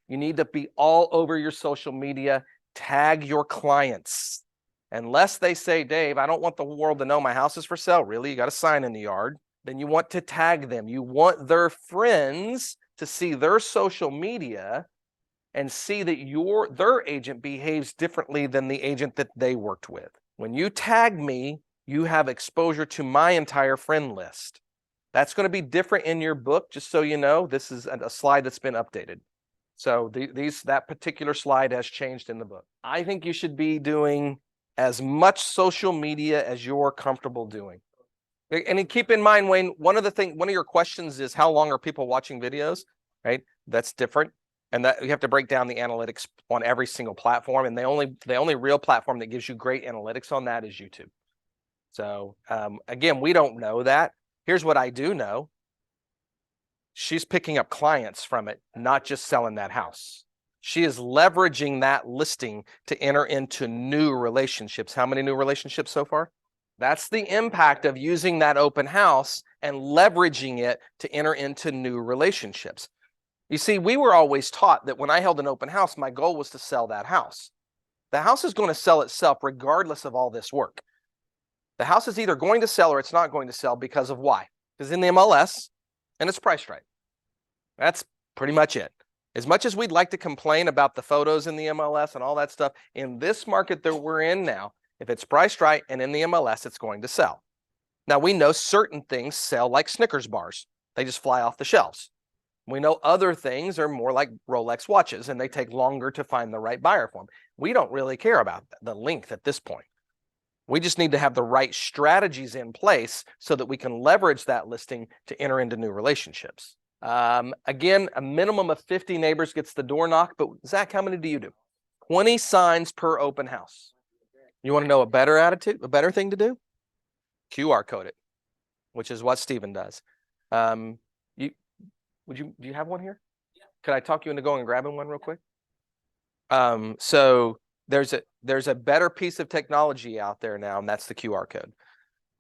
A: You need to be all over your social media. Tag your clients. Unless they say, Dave, I don't want the world to know my house is for sale. Really? You got a sign in the yard. Then you want to tag them. You want their friends to see their social media and see that their agent behaves differently than the agent that they worked with. When you tag me, you have exposure to my entire friend list. That's going to be different in your book, just so you know. This is a slide that's been updated. So that particular slide has changed in the book. I think you should be doing as much social media as you're comfortable doing. And keep in mind, Wayne, one of your questions is how long are people watching videos, right? That's different. And that you have to break down the analytics on every single platform. And the only real platform that gives you great analytics on that is YouTube. So again, we don't know that. Here's what I do know. She's picking up clients from it, not just selling that house. She is leveraging that listing to enter into new relationships. How many new relationships so far? That's the impact of using that open house and leveraging it to enter into new relationships. You see, we were always taught that when I held an open house, my goal was to sell that house. The house is going to sell itself regardless of all this work. The house is either going to sell or it's not going to sell because of why? Because in the MLS and it's priced right. That's pretty much it. As much as we'd like to complain about the photos in the MLS and all that stuff, in this market that we're in now, if it's priced right and in the MLS, it's going to sell. Now, we know certain things sell like Snickers bars. They just fly off the shelves. We know other things are more like Rolex watches, and they take longer to find the right buyer for them. We don't really care about the length at this point. We just need to have the right strategies in place so that we can leverage that listing to enter into new relationships. Again, a minimum of 50 neighbors gets the door knock, but Zach, how many do you do? 20 signs per open house. You want to know a better thing to do? QR code it, which is what Steven does. Do you have one here? Yeah. Could I talk you into going and grabbing one real quick? So there's a better piece of technology out there now, and that's the QR code.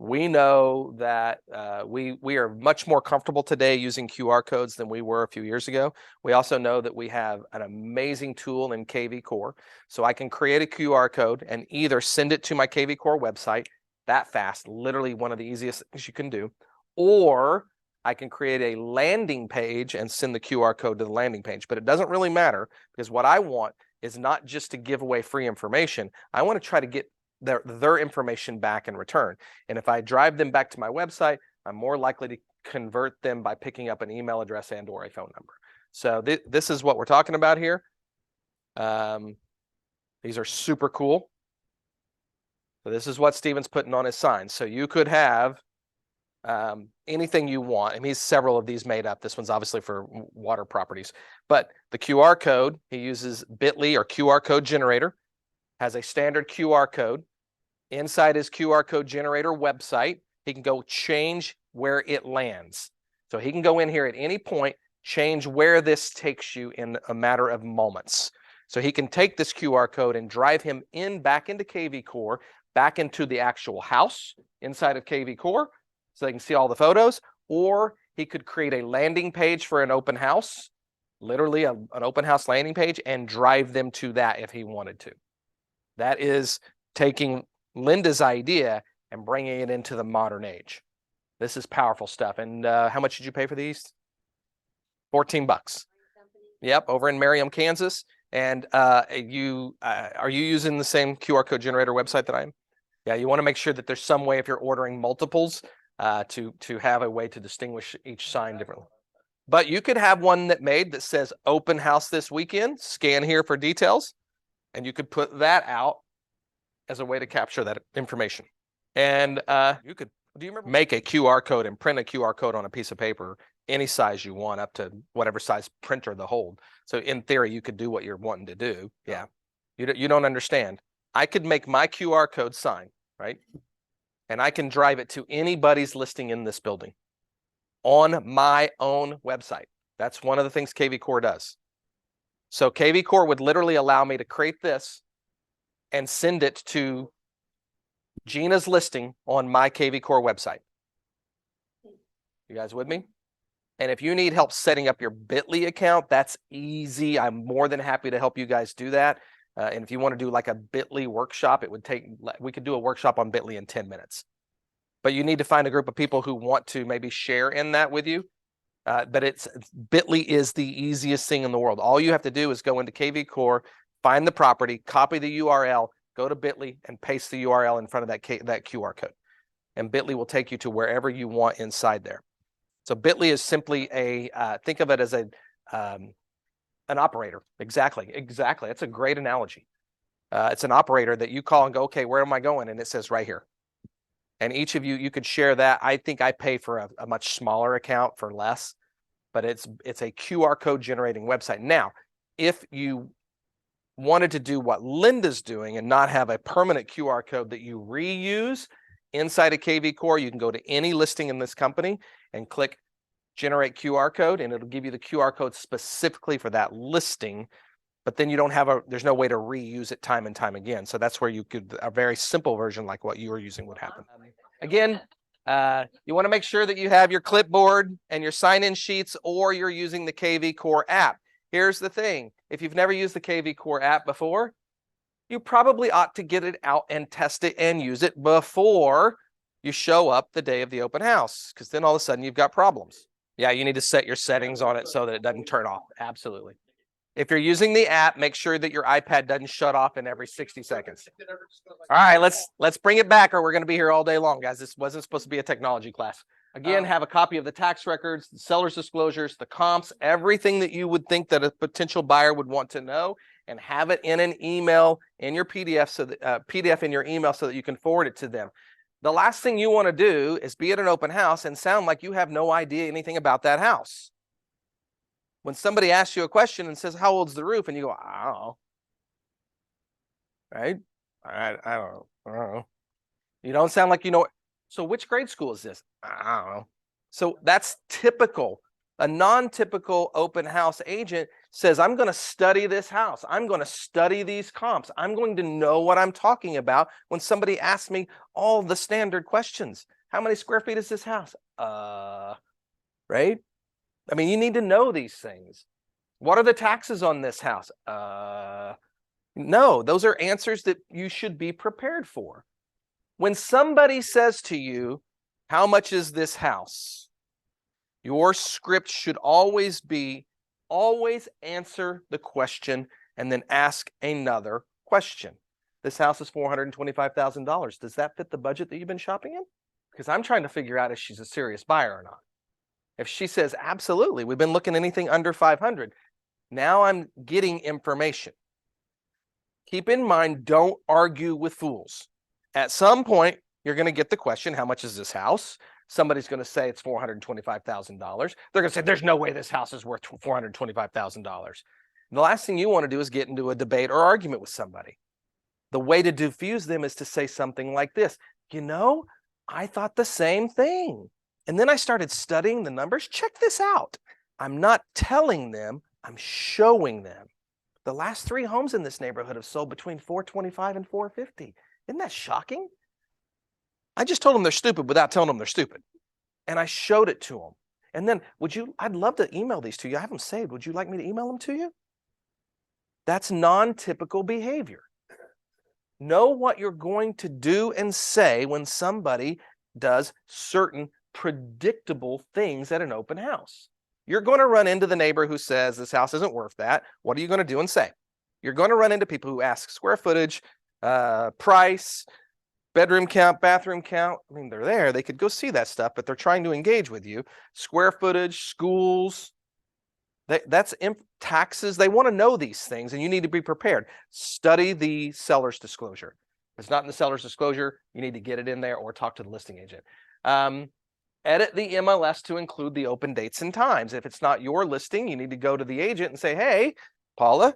A: We know that we are much more comfortable today using QR codes than we were a few years ago. We also know that we have an amazing tool in KV Core. So I can create a QR code and either send it to my KV Core website that fast, literally one of the easiest things you can do, or I can create a landing page and send the QR code to the landing page. But it doesn't really matter, because what I want is not just to give away free information. I want to try to get their information back in return. And if I drive them back to my website, I'm more likely to convert them by picking up an email address and or a phone number. So this is what we're talking about here. These are super cool. So this is what Steven's putting on his sign. So you could have anything you want. And he's several of these made up. This one's obviously for water properties. But the QR code, he uses Bitly or QR code generator, has a standard QR code. Inside his QR code generator website, he can go change where it lands. So he can go in here at any point, change where this takes you in a matter of moments. So he can take this QR code and drive him back into KV Core, back into the actual house inside of KV Core, so they can see all the photos. Or he could create a landing page for an open house, literally an open house landing page, and drive them to that if he wanted to. That is taking Linda's idea and bringing it into the modern age. This is powerful stuff. And how much did you pay for these? $14. Yep, over in Merriam, Kansas. And are you using the same QR code generator website that I am? Yeah, you want to make sure that there's some way, if you're ordering multiples, to have a way to distinguish each sign differently. But you could have one that says open house this weekend, scan here for details, and you could put that out as a way to capture that information. And you could make a QR code and print a QR code on a piece of paper, any size you want, up to whatever size printer the hold. So in theory, you could do what you're wanting to do. Yeah. You don't understand. I could make my QR code sign. right? And I can drive it to anybody's listing in this building on my own website. That's one of the things KV Core does. So KV Core would literally allow me to create this and send it to Gina's listing on my KV Core website. You guys with me? And if you need help setting up your Bitly account, that's easy. I'm more than happy to help you guys do that. And if you want to do like a Bitly workshop, we could do a workshop on Bitly in 10 minutes. But you need to find a group of people who want to maybe share in that with you. But Bitly is the easiest thing in the world. All you have to do is go into KV Core, find the property, copy the URL, go to Bitly and paste the URL in front of that QR code. And Bitly will take you to wherever you want inside there. So Bitly is simply think of it as an operator. Exactly. That's a great analogy. It's an operator that you call and go, okay, where am I going? And it says right here. And each of you could share that. I think I pay for a much smaller account for less, but it's a QR code generating website. Now, if you wanted to do what Linda's doing and not have a permanent QR code that you reuse inside of KV Core, you can go to any listing in this company and click generate QR code, and it'll give you the QR code specifically for that listing. But then you don't have there's no way to reuse it time and time again. So that's where you could, a very simple version like what you were using would happen. Again, you want to make sure that you have your clipboard and your sign-in sheets, or you're using the KV Core app. Here's the thing. If you've never used the KV Core app before, you probably ought to get it out and test it and use it before you show up the day of the open house, because then all of a sudden you've got problems. Yeah, you need to set your settings on it so that it doesn't turn off. Absolutely. If you're using the app, make sure that your iPad doesn't shut off in every 60 seconds. All right, let's bring it back, or we're going to be here all day long, guys. This wasn't supposed to be a technology class. Again, have a copy of the tax records, the seller's disclosures, the comps, everything that you would think that a potential buyer would want to know, and have it in an email in your PDF, so that PDF in your email, so that you can forward it to them. The last thing you want to do is be at an open house and sound like you have no idea anything about that house. When somebody asks you a question and says, how old's the roof? And you go, I don't know. Right? I don't know. You don't sound like you know. So which grade school is this? I don't know. So that's typical. A non-typical open house agent says, I'm going to study this house. I'm going to study these comps. I'm going to know what I'm talking about when somebody asks me all the standard questions. How many square feet is this house? Right? I mean, you need to know these things. What are the taxes on this house? No, those are answers that you should be prepared for. When somebody says to you, how much is this house? Your script should always be, always answer the question and then ask another question. This house is $425,000. Does that fit the budget that you've been shopping in? Because I'm trying to figure out if she's a serious buyer or not. If she says, absolutely, we've been looking anything under 500. Now I'm getting information. Keep in mind, don't argue with fools. At some point, you're going to get the question, how much is this house? Somebody's going to say it's $425,000. They're going to say, there's no way this house is worth $425,000. The last thing you want to do is get into a debate or argument with somebody. The way to diffuse them is to say something like this. You know, I thought the same thing. And then I started studying the numbers. Check this out. I'm not telling them, I'm showing them. The last 3 homes in this neighborhood have sold between $425,000 and $450,000. Isn't that shocking? I just told them they're stupid without telling them they're stupid. And I showed it to them. And then I'd love to email these to you. I have them saved. Would you like me to email them to you? That's non-typical behavior. Know what you're going to do and say when somebody does certain predictable things at an open house. You're going to run into the neighbor who says this house isn't worth that. What are you going to do and say? You're going to run into people who ask square footage, price, bedroom count, bathroom count. I mean, they're there. They could go see that stuff, but they're trying to engage with you. Square footage, schools, that's taxes. They want to know these things, and you need to be prepared. Study the seller's disclosure. If it's not in the seller's disclosure, you need to get it in there or talk to the listing agent. Edit the MLS to include the open dates and times. If it's not your listing, you need to go to the agent and say, hey, Paula,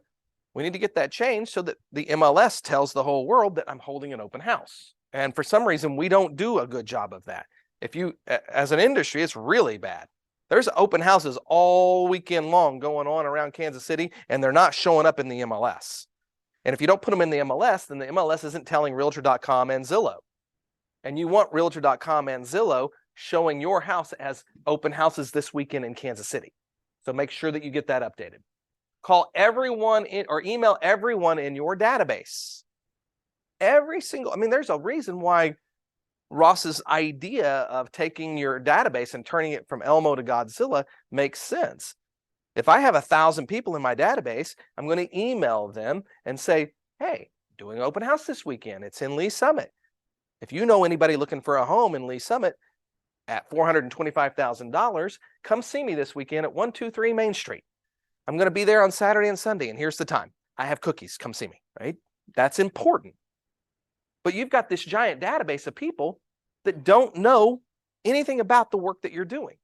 A: we need to get that changed so that the MLS tells the whole world that I'm holding an open house. And for some reason, we don't do a good job of that. If you, as an industry, it's really bad. There's open houses all weekend long going on around Kansas City, and they're not showing up in the MLS. And if you don't put them in the MLS, then the MLS isn't telling Realtor.com and Zillow. And you want Realtor.com and Zillow showing your house as open houses this weekend in Kansas City. So make sure that you get that updated. Call everyone in or email everyone in your database. Every single, I mean, there's a reason why Ross's idea of taking your database and turning it from Elmo to Godzilla makes sense. If I have 1,000 people in my database, I'm going to email them and say, hey, doing open house this weekend. It's in Lee Summit. If you know anybody looking for a home in Lee Summit at $425,000, come see me this weekend at 123 Main Street. I'm going to be there on Saturday and Sunday, and here's the time. I have cookies. Come see me, right? That's important. But you've got this giant database of people that don't know anything about the work that you're doing.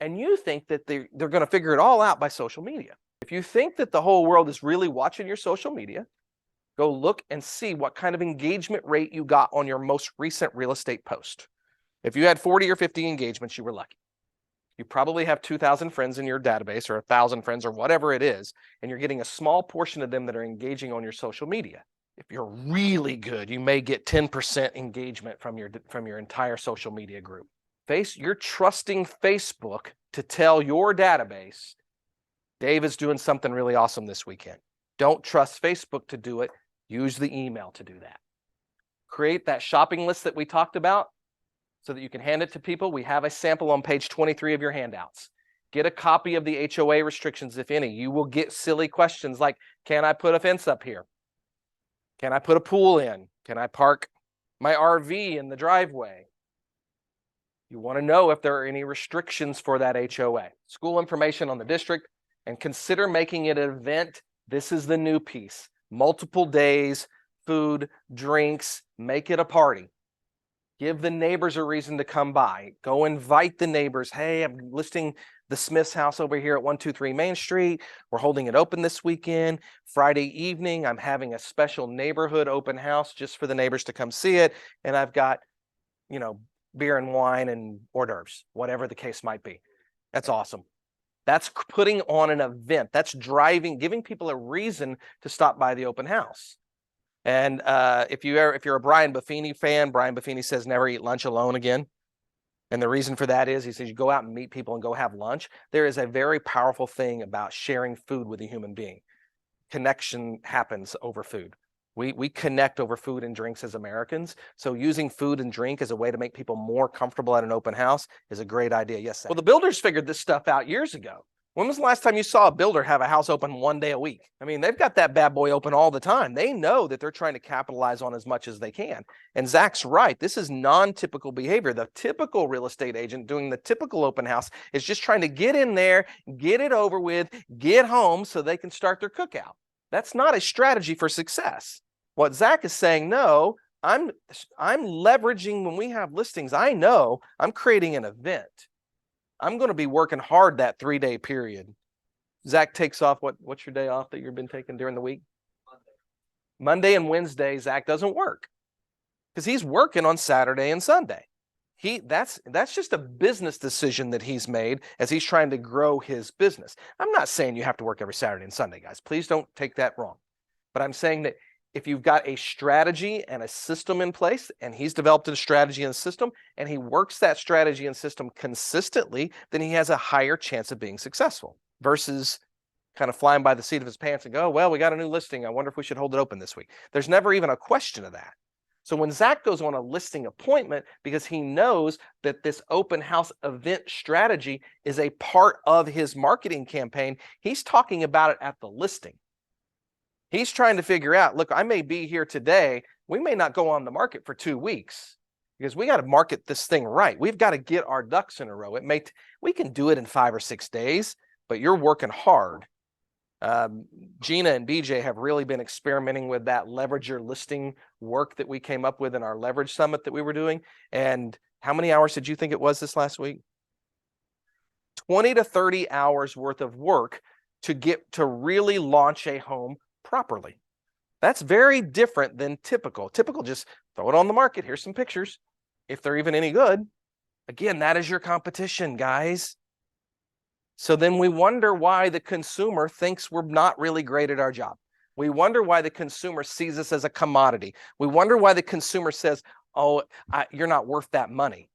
A: And you think that they're going to figure it all out by social media. If you think that the whole world is really watching your social media, go look and see what kind of engagement rate you got on your most recent real estate post. If you had 40 or 50 engagements, you were lucky. You probably have 2,000 friends in your database or 1,000 friends or whatever it is, and you're getting a small portion of them that are engaging on your social media. If you're really good, you may get 10% engagement from your entire social media group. You're trusting Facebook to tell your database, Dave is doing something really awesome this weekend. Don't trust Facebook to do it. Use the email to do that. Create that shopping list that we talked about so that you can hand it to people. We have a sample on page 23 of your handouts. Get a copy of the HOA restrictions, if any. You will get silly questions like, can I put a fence up here? Can I put a pool in? Can I park my RV in the driveway? You want to know if there are any restrictions for that HOA. School information on the district, and consider making it an event. This is the new piece. Multiple days, food, drinks, make it a party. Give the neighbors a reason to come by. Go invite the neighbors. Hey, I'm listing the Smith's house over here at 123 Main Street. We're holding it open this weekend. Friday evening, I'm having a special neighborhood open house just for the neighbors to come see it. And I've got, beer and wine and hors d'oeuvres, whatever the case might be. That's awesome. That's putting on an event. That's giving people a reason to stop by the open house. And if you're a Brian Buffini fan, Brian Buffini says never eat lunch alone again. And the reason for that is he says you go out and meet people and go have lunch. There is a very powerful thing about sharing food with a human being. Connection happens over food. We connect over food and drinks as Americans. So using food and drink as a way to make people more comfortable at an open house is a great idea. Yes. Well, the builders figured this stuff out years ago. When was the last time you saw a builder have a house open one day a week? I mean, they've got that bad boy open all the time. They know that they're trying to capitalize on as much as they can. And Zach's right. This is non-typical behavior. The typical real estate agent doing the typical open house is just trying to get in there, get it over with, get home so they can start their cookout. That's not a strategy for success. What Zach is saying, no, I'm leveraging when we have listings. I know I'm creating an event. I'm going to be working hard that 3-day period. Zach takes off. What's your day off that you've been taking during the week? Monday and Wednesday, Zach doesn't work because he's working on Saturday and Sunday. That's just a business decision that he's made as he's trying to grow his business. I'm not saying you have to work every Saturday and Sunday, guys. Please don't take that wrong. But I'm saying that if you've got a strategy and a system in place, and he's developed a strategy and system, and he works that strategy and system consistently, then he has a higher chance of being successful versus kind of flying by the seat of his pants and go, well, we got a new listing. I wonder if we should hold it open this week. There's never even a question of that. So when Zach goes on a listing appointment, because he knows that this open house event strategy is a part of his marketing campaign, he's talking about it at the listing. He's trying to figure out, look, I may be here today. We may not go on the market for 2 weeks because we got to market this thing right. We've got to get our ducks in a row. We can do it in 5 or 6 days, but you're working hard. Gina and BJ have really been experimenting with that leverage your listing work that we came up with in our leverage summit that we were doing. And how many hours did you think it was this last week? 20 to 30 hours worth of work to really launch a home properly. That's very different than typical. Typical, just throw it on the market. Here's some pictures, if they're even any good. Again, that is your competition, guys. So then we wonder why the consumer thinks we're not really great at our job. We wonder why the consumer sees us as a commodity. We wonder why the consumer says, oh, you're not worth that money.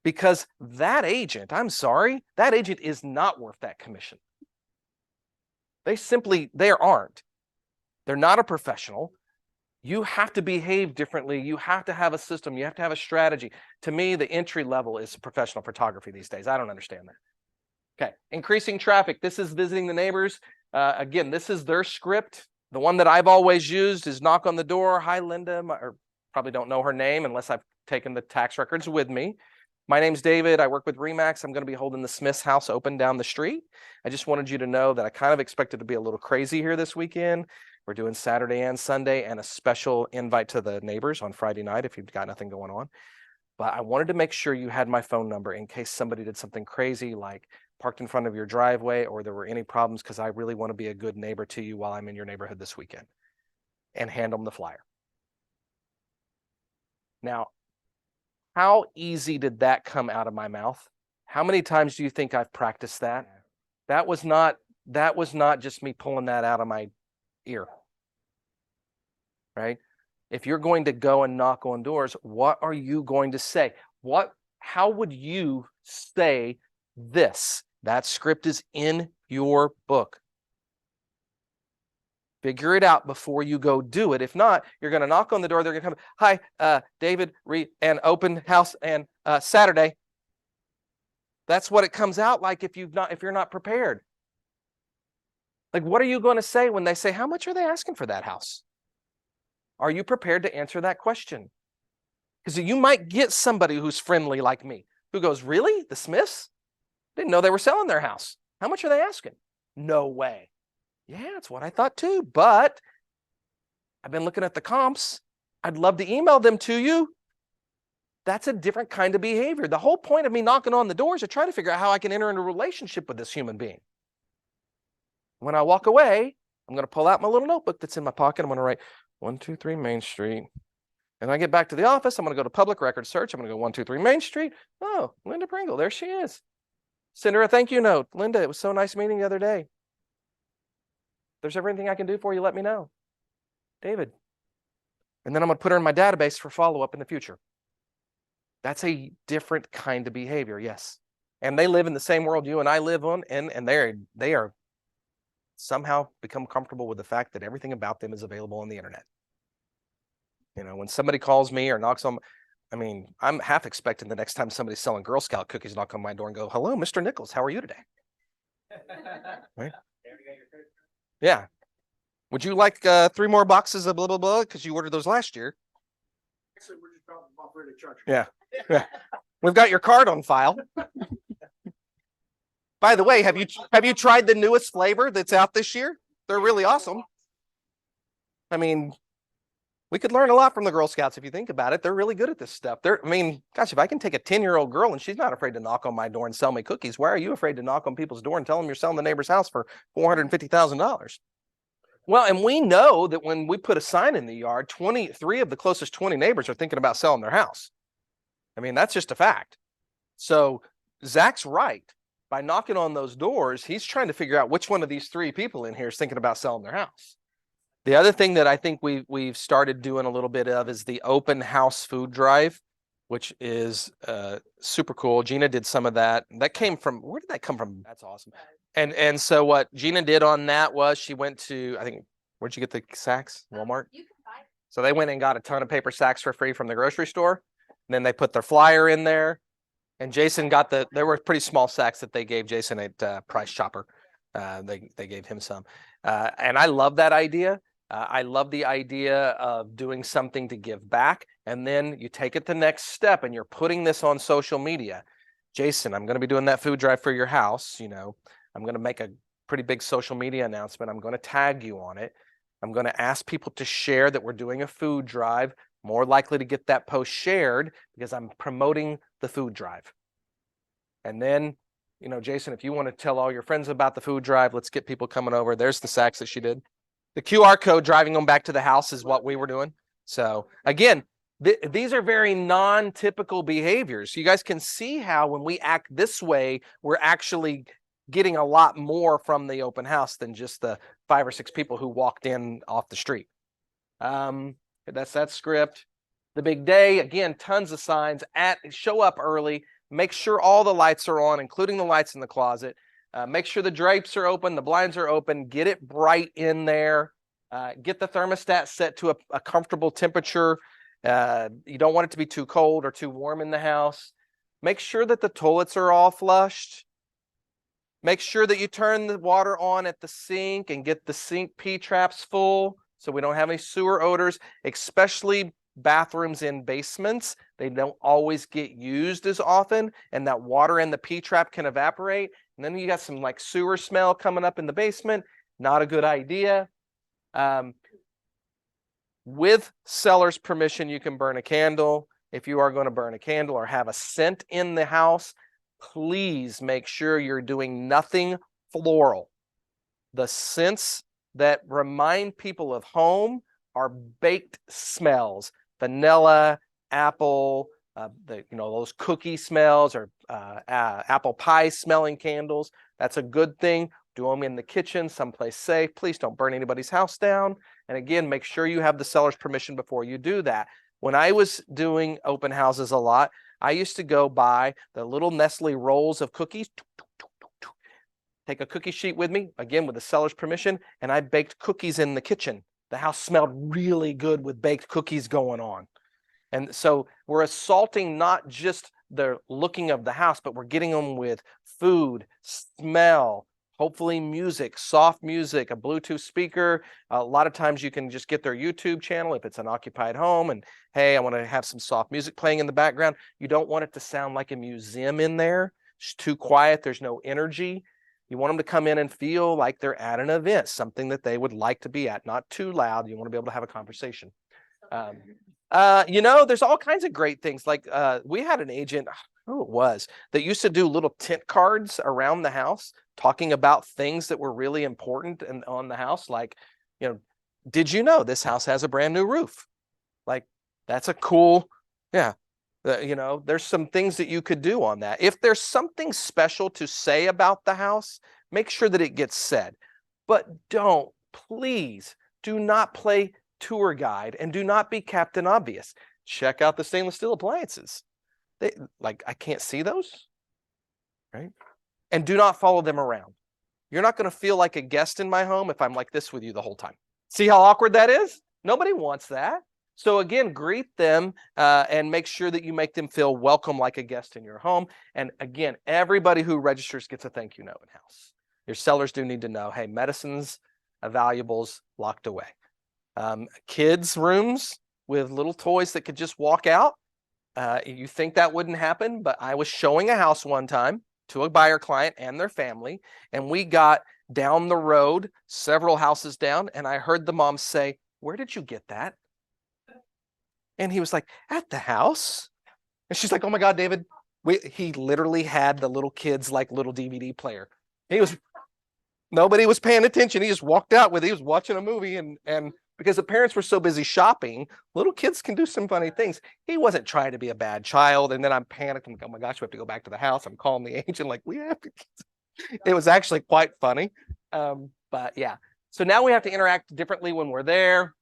A: Because that agent, I'm sorry, that agent is not worth that commission. They aren't. They're not a professional. You have to behave differently. You have to have a system. You have to have a strategy. To me, the entry level is professional photography these days. I don't understand that. Okay, increasing traffic. This is visiting the neighbors. Again, this is their script. The one that I've always used is knock on the door. Hi, Linda. Or probably don't know her name unless I've taken the tax records with me. My name's David. I work with Remax. I'm going to be holding the Smith's house open down the street. I just wanted you to know that I kind of expected to be a little crazy here this weekend. We're doing Saturday and Sunday and a special invite to the neighbors on Friday night if you've got nothing going on. But I wanted to make sure you had my phone number in case somebody did something crazy like parked in front of your driveway or there were any problems, because I really want to be a good neighbor to you while I'm in your neighborhood this weekend, and hand them the flyer. Now, how easy did that come out of my mouth? How many times do you think I've practiced that? That was not just me pulling that out of my ear, right? If you're going to go and knock on doors, what are you going to say? How would you say this? That script is in your book. Figure it out before you go do it. If not, you're going to knock on the door. They're going to come. Hi, David, and open house and Saturday. That's what it comes out like if you're not prepared. Like, what are you going to say when they say, how much are they asking for that house? Are you prepared to answer that question? Because you might get somebody who's friendly like me, who goes, really? The Smiths? Didn't know they were selling their house. How much are they asking? No way. Yeah, that's what I thought too. But I've been looking at the comps. I'd love to email them to you. That's a different kind of behavior. The whole point of me knocking on the door is to try to figure out how I can enter into a relationship with this human being. When I walk away, I'm going to pull out my little notebook that's in my pocket. I'm going to write 123 Main Street. And I get back to the office. I'm going to go to public record search. I'm going to go 123 Main Street. Oh, Linda Pringle. There she is. Send her a thank you note. Linda, it was so nice meeting you the other day. If there's ever anything I can do for you, let me know. David. And then I'm going to put her in my database for follow-up in the future. That's a different kind of behavior, yes. And they live in the same world you and I live on, and they are somehow become comfortable with the fact that everything about them is available on the internet. You know, when somebody calls me or knocks on, I mean, I'm half expecting the next time somebody's selling Girl Scout cookies knock on my door and go, hello, Mr. Nichols, how are you today? Right? Yeah. Would you like 3 more boxes of blah, blah, blah? Because you ordered those last year.
C: Actually, we're just about ready to charge.
A: Yeah. Yeah. We've got your card on file. By the way, have you tried the newest flavor that's out this year? They're really awesome. I mean, we could learn a lot from the Girl Scouts if you think about it. They're really good at this stuff. I mean, gosh, if I can take a 10-year-old girl and she's not afraid to knock on my door and sell me cookies, why are you afraid to knock on people's door and tell them you're selling the neighbor's house for $450,000? Well, and we know that when we put a sign in the yard, 23 of the closest 20 neighbors are thinking about selling their house. I mean, that's just a fact. So Zach's right. By knocking on those doors, he's trying to figure out which one of these 3 people in here is thinking about selling their house. The other thing that I think we've started doing a little bit of is the open house food drive, which is super cool. Gina did some of that. That came from, where did that come from? That's awesome. And so what Gina did on that was she went to, I think, where'd you get the sacks? Walmart?
B: You can buy it.
A: So they went and got a ton of paper sacks for free from the grocery store. And then they put their flyer in there. And Jason got there were pretty small sacks that they gave Jason at Price Chopper. They gave him some. And I love that idea. I love the idea of doing something to give back. And then you take it the next step and you're putting this on social media. Jason, I'm going to be doing that food drive for your house. You know, I'm going to make a pretty big social media announcement. I'm going to tag you on it. I'm going to ask people to share that we're doing a food drive. More likely to get that post shared because I'm promoting the food drive. And then, you know, Jason, if you want to tell all your friends about the food drive, let's get people coming over. There's the sacks that she did. The QR code driving them back to the house is what we were doing. So again, these are very non-typical behaviors. You guys can see how when we act this way, we're actually getting a lot more from the open house than just the 5 or 6 people who walked in off the street. That's that script. The big day, again, tons of signs. Show up early. Make sure all the lights are on, including the lights in the closet. Make sure the drapes are open, the blinds are open. Get it bright in there. Get the thermostat set to a comfortable temperature. You don't want it to be too cold or too warm in the house. Make sure that the toilets are all flushed. Make sure that you turn the water on at the sink and get the sink P-traps full so we don't have any sewer odors, especially bathrooms in basements. They don't always get used as often, and that water in the P-trap can evaporate. And then you got some like sewer smell coming up in the basement. Not a good idea. With seller's permission, you can burn a candle. If you are going to burn a candle or have a scent in the house, please make sure you're doing nothing floral. The scents that remind people of home are baked smells, vanilla, apple, those cookie smells or apple pie smelling candles. That's a good thing. Do them in the kitchen, someplace safe. Please don't burn anybody's house down. And again, make sure you have the seller's permission before you do that. When I was doing open houses a lot, I used to go buy the little Nestle rolls of cookies, take a cookie sheet with me, again, with the seller's permission, and I baked cookies in the kitchen. The house smelled really good with baked cookies going on. And so we're assaulting not just the looking of the house, but we're getting them with food, smell, hopefully music, soft music, a Bluetooth speaker. A lot of times you can just get their YouTube channel if it's an occupied home and, hey, I want to have some soft music playing in the background. You don't want it to sound like a museum in there. It's too quiet. There's no energy. You want them to come in and feel like they're at an event, something that they would like to be at, not too loud. You want to be able to have a conversation. There's all kinds of great things. Like we had an agent, who it was, that used to do little tent cards around the house talking about things that were really important on the house. Like, did you know this house has a brand new roof? Like, that's a cool, yeah. There's some things that you could do on that. If there's something special to say about the house, make sure that it gets said. But please do not play tour guide and do not be Captain Obvious. Check out the stainless steel appliances. I can't see those, right? And do not follow them around. You're not going to feel like a guest in my home if I'm like this with you the whole time. See how awkward that is? Nobody wants that. So again, greet them and make sure that you make them feel welcome like a guest in your home. And again, everybody who registers gets a thank you note in-house. Your sellers do need to know, hey, medicines, valuables locked away. Kids' rooms with little toys that could just walk out. You think that wouldn't happen, but I was showing a house one time to a buyer client and their family, and we got down the road, several houses down, and I heard the mom say, "Where did you get that?" And he was like, "At the house." And she's like, "Oh my God, David." He literally had the little kids like little DVD player. Nobody was paying attention. He just walked out with it. He was watching a movie and because the parents were so busy shopping, little kids can do some funny things. He wasn't trying to be a bad child. And then I'm panicked. I'm like, oh my gosh, we have to go back to the house. I'm calling the agent like, we have to. It was actually quite funny. But yeah. So now we have to interact differently when we're there.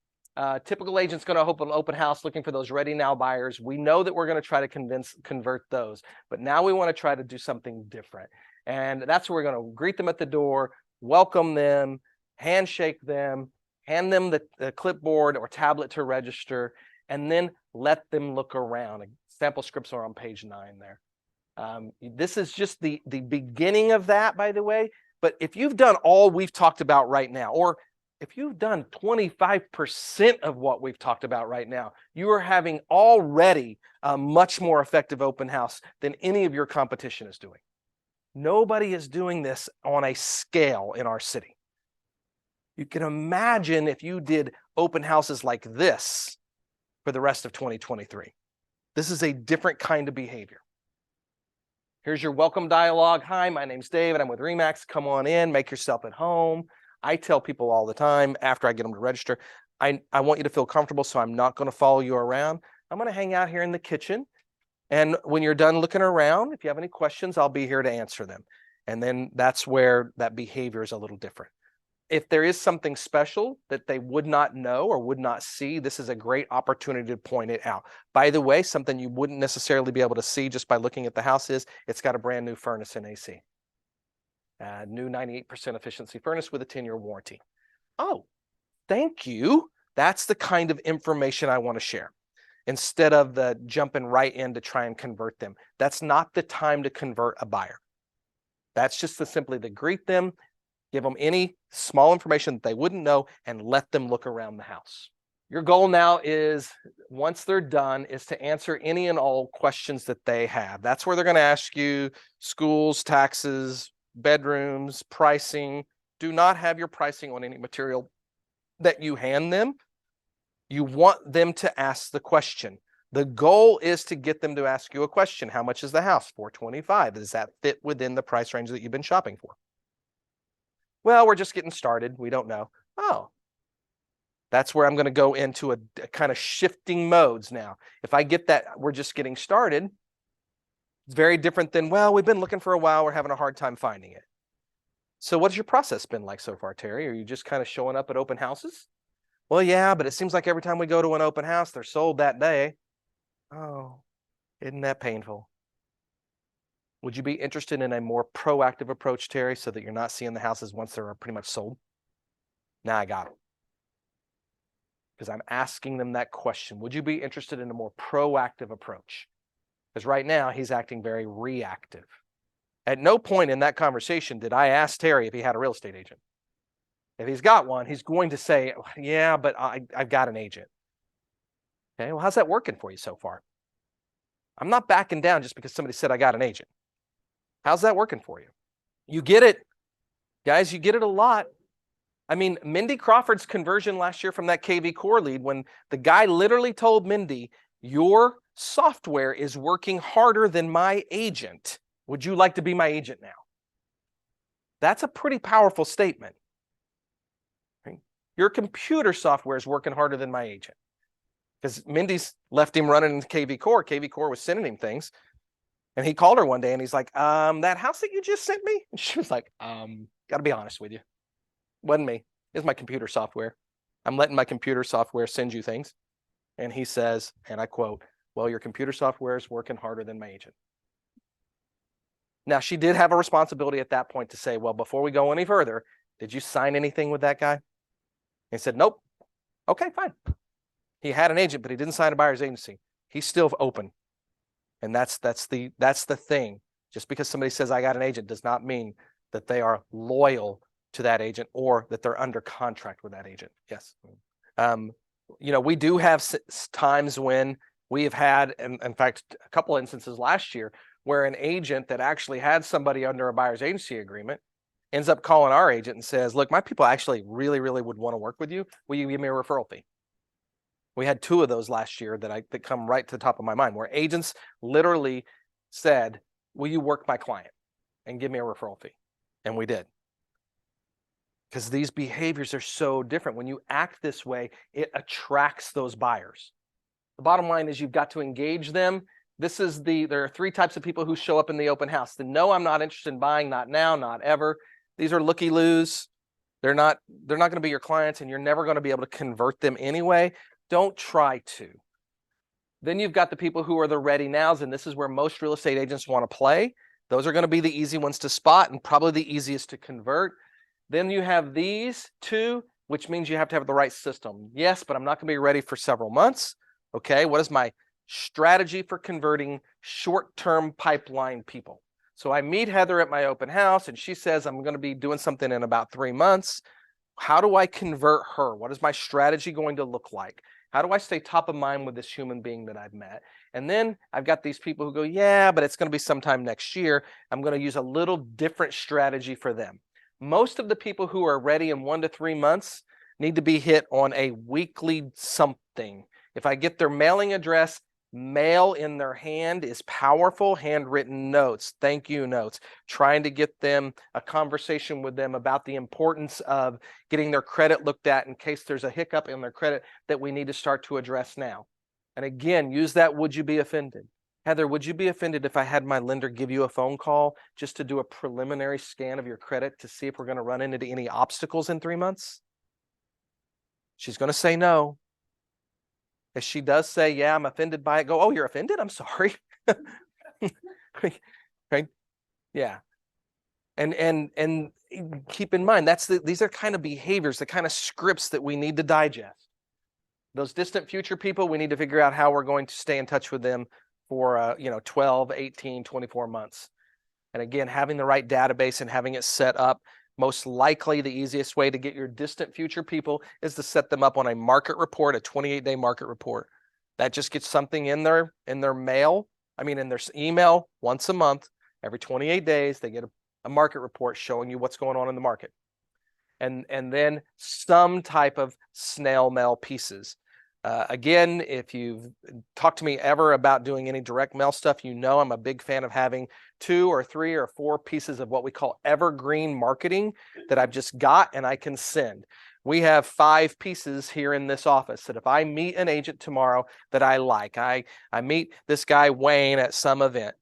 A: Typical agent's going to open an open house looking for those ready now buyers. We know that we're going to try to convert those, but now we want to try to do something different. And that's where we're going to greet them at the door, welcome them, handshake them, hand them the clipboard or tablet to register, and then let them look around. Sample scripts are on page 9 there. This is just the beginning of that, by the way. But if you've done all we've talked about right now, or if you've done 25% of what we've talked about right now, you are having already a much more effective open house than any of your competition is doing. Nobody is doing this on a scale in our city. You can imagine if you did open houses like this for the rest of 2023. This is a different kind of behavior. Here's your welcome dialogue. Hi, my name's David. I'm with RE/MAX. Come on in, make yourself at home. I tell people all the time after I get them to register, I want you to feel comfortable, so I'm not going to follow you around. I'm going to hang out here in the kitchen. And when you're done looking around, if you have any questions, I'll be here to answer them. And then that's where that behavior is a little different. If there is something special that they would not know or would not see, this is a great opportunity to point it out. By the way, something you wouldn't necessarily be able to see just by looking at the house is it's got a brand new furnace and AC. New 98% efficiency furnace with a 10-year warranty. Oh, thank you. That's the kind of information I want to share. Instead of the jumping right in to try and convert them. That's not the time to convert a buyer. That's just simply to greet them, give them any small information that they wouldn't know, and let them look around the house. Your goal now is, once they're done, is to answer any and all questions that they have. That's where they're going to ask you schools, taxes, bedrooms, pricing. Do not have your pricing on any material that you hand them. You want them to ask the question. The goal is to get them to ask you a question. How much is the house? $425. Does that fit within the price range that you've been shopping for? Well, we're just getting started. We don't know. Oh, that's where I'm going to go into a kind of shifting modes now. If I get that we're just getting started, it's very different than, well, we've been looking for a while. We're having a hard time finding it. So what's your process been like so far, Terry? Are you just kind of showing up at open houses? Well, yeah, but it seems like every time we go to an open house, they're sold that day. Oh, isn't that painful? Would you be interested in a more proactive approach, Terry, so that you're not seeing the houses once they're pretty much sold? Now I got it. Because I'm asking them that question. Would you be interested in a more proactive approach? Because right now he's acting very reactive. At no point in that conversation did I ask Terry if he had a real estate agent. If he's got one, he's going to say, yeah, but I've got an agent. Okay, well, how's that working for you so far? I'm not backing down just because somebody said I got an agent. How's that working for you? You get it, guys, you get it a lot. I mean, Mindy Crawford's conversion last year from that KV Core lead, when the guy literally told Mindy, your software is working harder than my agent. Would you like to be my agent now? That's a pretty powerful statement. Your computer software is working harder than my agent. Because Mindy's left him running in KV Core. KV Core was sending him things. And he called her one day and he's like, that house that you just sent me? And she was like, gotta be honest with you. Wasn't me. It's my computer software. I'm letting my computer software send you things. And he says, and I quote, well, your computer software is working harder than my agent. Now, she did have a responsibility at that point to say, well, before we go any further, did you sign anything with that guy? He said, nope. Okay, fine. He had an agent, but he didn't sign a buyer's agency. He's still open. And that's the thing. Just because somebody says I got an agent does not mean that they are loyal to that agent or that they're under contract with that agent. Yes. We do have times when we have had, in fact, a couple instances last year where an agent that actually had somebody under a buyer's agency agreement ends up calling our agent and says, look, my people actually really, really would want to work with you. Will you give me a referral fee? We had 2 of those last year that come right to the top of my mind, where agents literally said, will you work my client and give me a referral fee? And we did. Because these behaviors are so different. When you act this way, it attracts those buyers. The bottom line is you've got to engage them. There are 3 types of people who show up in the open house. No, I'm not interested in buying, not now, not ever. These are looky-loos. They're not going to be your clients, and you're never going to be able to convert them anyway. Don't try to. Then you've got the people who are the ready nows, and this is where most real estate agents want to play. Those are going to be the easy ones to spot and probably the easiest to convert. Then you have these 2, which means you have to have the right system. Yes, but I'm not going to be ready for several months. Okay, what is my strategy for converting short-term pipeline people? So I meet Heather at my open house, and she says, I'm going to be doing something in about 3 months. How do I convert her? What is my strategy going to look like? How do I stay top of mind with this human being that I've met? And then I've got these people who go, yeah, but it's going to be sometime next year. I'm going to use a little different strategy for them. Most of the people who are ready in 1 to 3 months need to be hit on a weekly something. If I get their mailing address Mail in their hand is powerful. Handwritten notes, thank you notes, trying to get them a conversation with them about the importance of getting their credit looked at in case there's a hiccup in their credit that we need to start to address now. And again, use that would you be offended. Heather, would you be offended if I had my lender give you a phone call just to do a preliminary scan of your credit to see if we're going to run into any obstacles in 3 months? She's going to say no. If she does say, yeah, I'm offended by it, go, oh, you're offended? I'm sorry. Right? Yeah. And keep in mind, these are kind of behaviors, the kind of scripts that we need to digest. Those distant future people, we need to figure out how we're going to stay in touch with them for 12, 18, 24 months. And again, having the right database and having it set up, most likely the easiest way to get your distant future people is to set them up on a market report, a 28-day market report. That just gets something in their mail, in their email once a month. Every 28 days, they get a market report showing you what's going on in the market. And then some type of snail mail pieces. Again, if you've talked to me ever about doing any direct mail stuff, I'm a big fan of having 2 or 3 or 4 pieces of what we call evergreen marketing that I've just got and I can send. We have 5 pieces here in this office that if I meet an agent tomorrow that I like, I meet this guy Wayne at some event,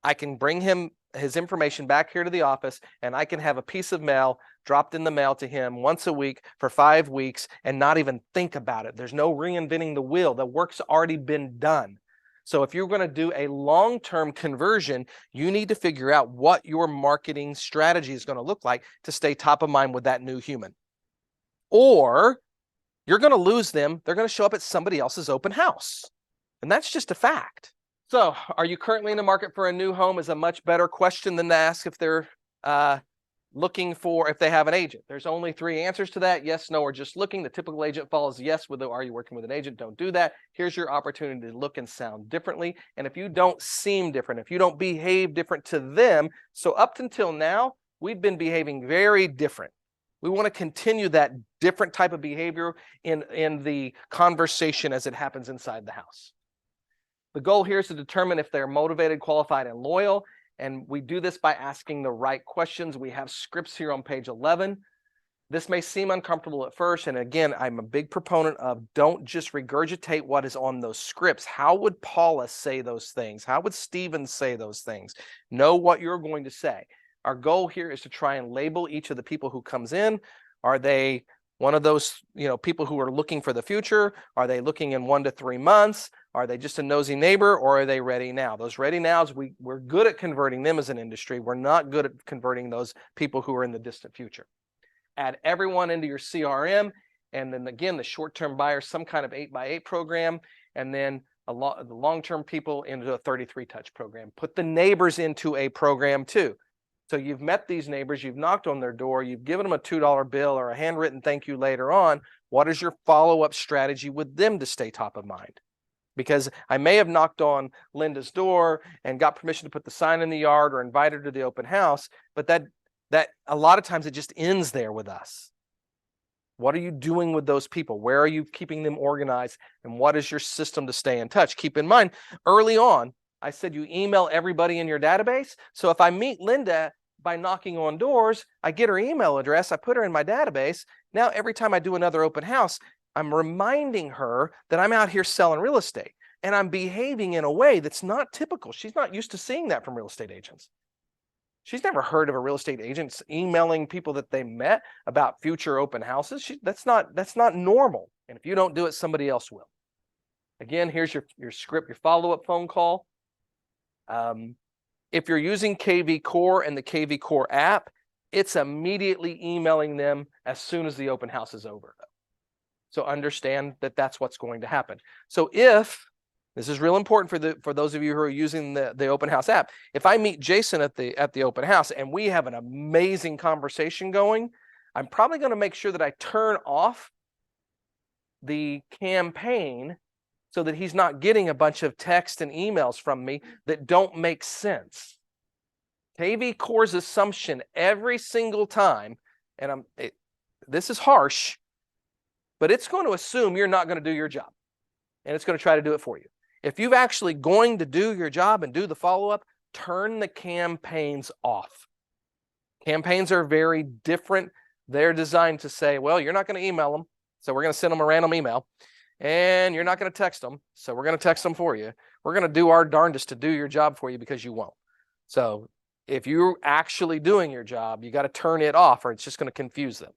A: I can bring him his information back here to the office and I can have a piece of mail dropped in the mail to him once a week for 5 weeks and not even think about it. There's no reinventing the wheel. The work's already been done. So if you're going to do a long-term conversion, you need to figure out what your marketing strategy is going to look like to stay top of mind with that new human. Or you're going to lose them. They're going to show up at somebody else's open house. And that's just a fact. So are you currently in the market for a new home is a much better question than to ask if they're looking for, if they have an agent. There's only 3 answers to that. Yes, no, or just looking. The typical agent follows yes with the, are you working with an agent? Don't do that. Here's your opportunity to look and sound differently. And if you don't seem different, if you don't behave different to them, so up until now, we've been behaving very different. We want to continue that different type of behavior in the conversation as it happens inside the house. The goal here is to determine if they're motivated, qualified, and loyal. And we do this by asking the right questions. We have scripts here on page 11. This may seem uncomfortable at first. And again, I'm a big proponent of don't just regurgitate what is on those scripts. How would Paula say those things? How would Stephen say those things? Know what you're going to say. Our goal here is to try and label each of the people who comes in. Are they one of those, people who are looking for the future? Are they looking in 1 to 3 months? Are they just a nosy neighbor, or are they ready now? Those ready nows, we're good at converting them as an industry. We're not good at converting those people who are in the distant future. Add everyone into your CRM, and then again, the short-term buyers, some kind of 8x8 program, and then the long-term people into a 33 touch program. Put the neighbors into a program too. So you've met these neighbors, you've knocked on their door, you've given them a $2 bill or a handwritten thank you later on. What is your follow-up strategy with them to stay top of mind? Because I may have knocked on Linda's door and got permission to put the sign in the yard or invited her to the open house, but that a lot of times it just ends there with us. What are you doing with those people? Where are you keeping them organized? And what is your system to stay in touch? Keep in mind, early on, I said you email everybody in your database. So if I meet Linda by knocking on doors, I get her email address, I put her in my database. Now, every time I do another open house, I'm reminding her that I'm out here selling real estate and I'm behaving in a way that's not typical. She's not used to seeing that from real estate agents. She's never heard of a real estate agent emailing people that they met about future open houses. That's not normal. And if you don't do it, somebody else will. Again, here's your script, your follow-up phone call. If you're using KV Core and the KV Core app, it's immediately emailing them as soon as the open house is over. So understand that that's what's going to happen. So if this is real important for those of you who are using the open house app, if I meet Jason at the open house and we have an amazing conversation going, I'm probably going to make sure that I turn off the campaign so that he's not getting a bunch of text and emails from me that don't make sense. KV Core's assumption every single time, and this is harsh, but it's going to assume you're not going to do your job, and it's going to try to do it for you. If you're actually going to do your job and do the follow-up, turn the campaigns off. Campaigns are very different. They're designed to say, well, you're not going to email them, so we're going to send them a random email. And you're not going to text them, so we're going to text them for you. We're going to do our darndest to do your job for you because you won't. So if you're actually doing your job, you got to turn it off or it's just going to confuse them.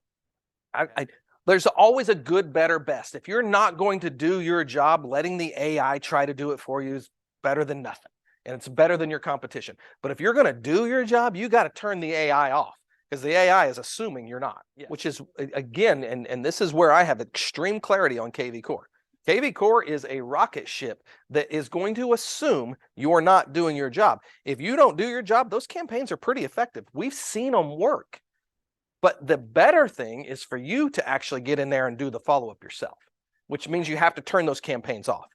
A: There's always a good, better, best. If you're not going to do your job, letting the AI try to do it for you is better than nothing. And it's better than your competition. But if you're going to do your job, you got to turn the AI off because the AI is assuming you're not, which is, again, and this is where I have extreme clarity on KV Core. KV Core is a rocket ship that is going to assume you're not doing your job. If you don't do your job, those campaigns are pretty effective. We've seen them work. But the better thing is for you to actually get in there and do the follow-up yourself, which means you have to turn those campaigns off.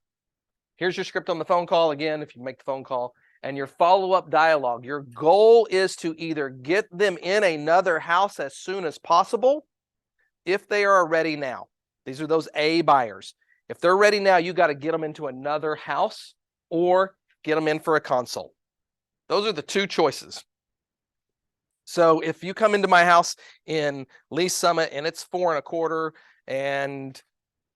A: Here's your script on the phone call again, if you make the phone call, and your follow-up dialogue. Your goal is to either get them in another house as soon as possible if they are ready now. These are those A buyers. If they're ready now, you got to get them into another house or get them in for a consult. Those are the two choices. So if you come into my house in Lee Summit and it's 4.25 and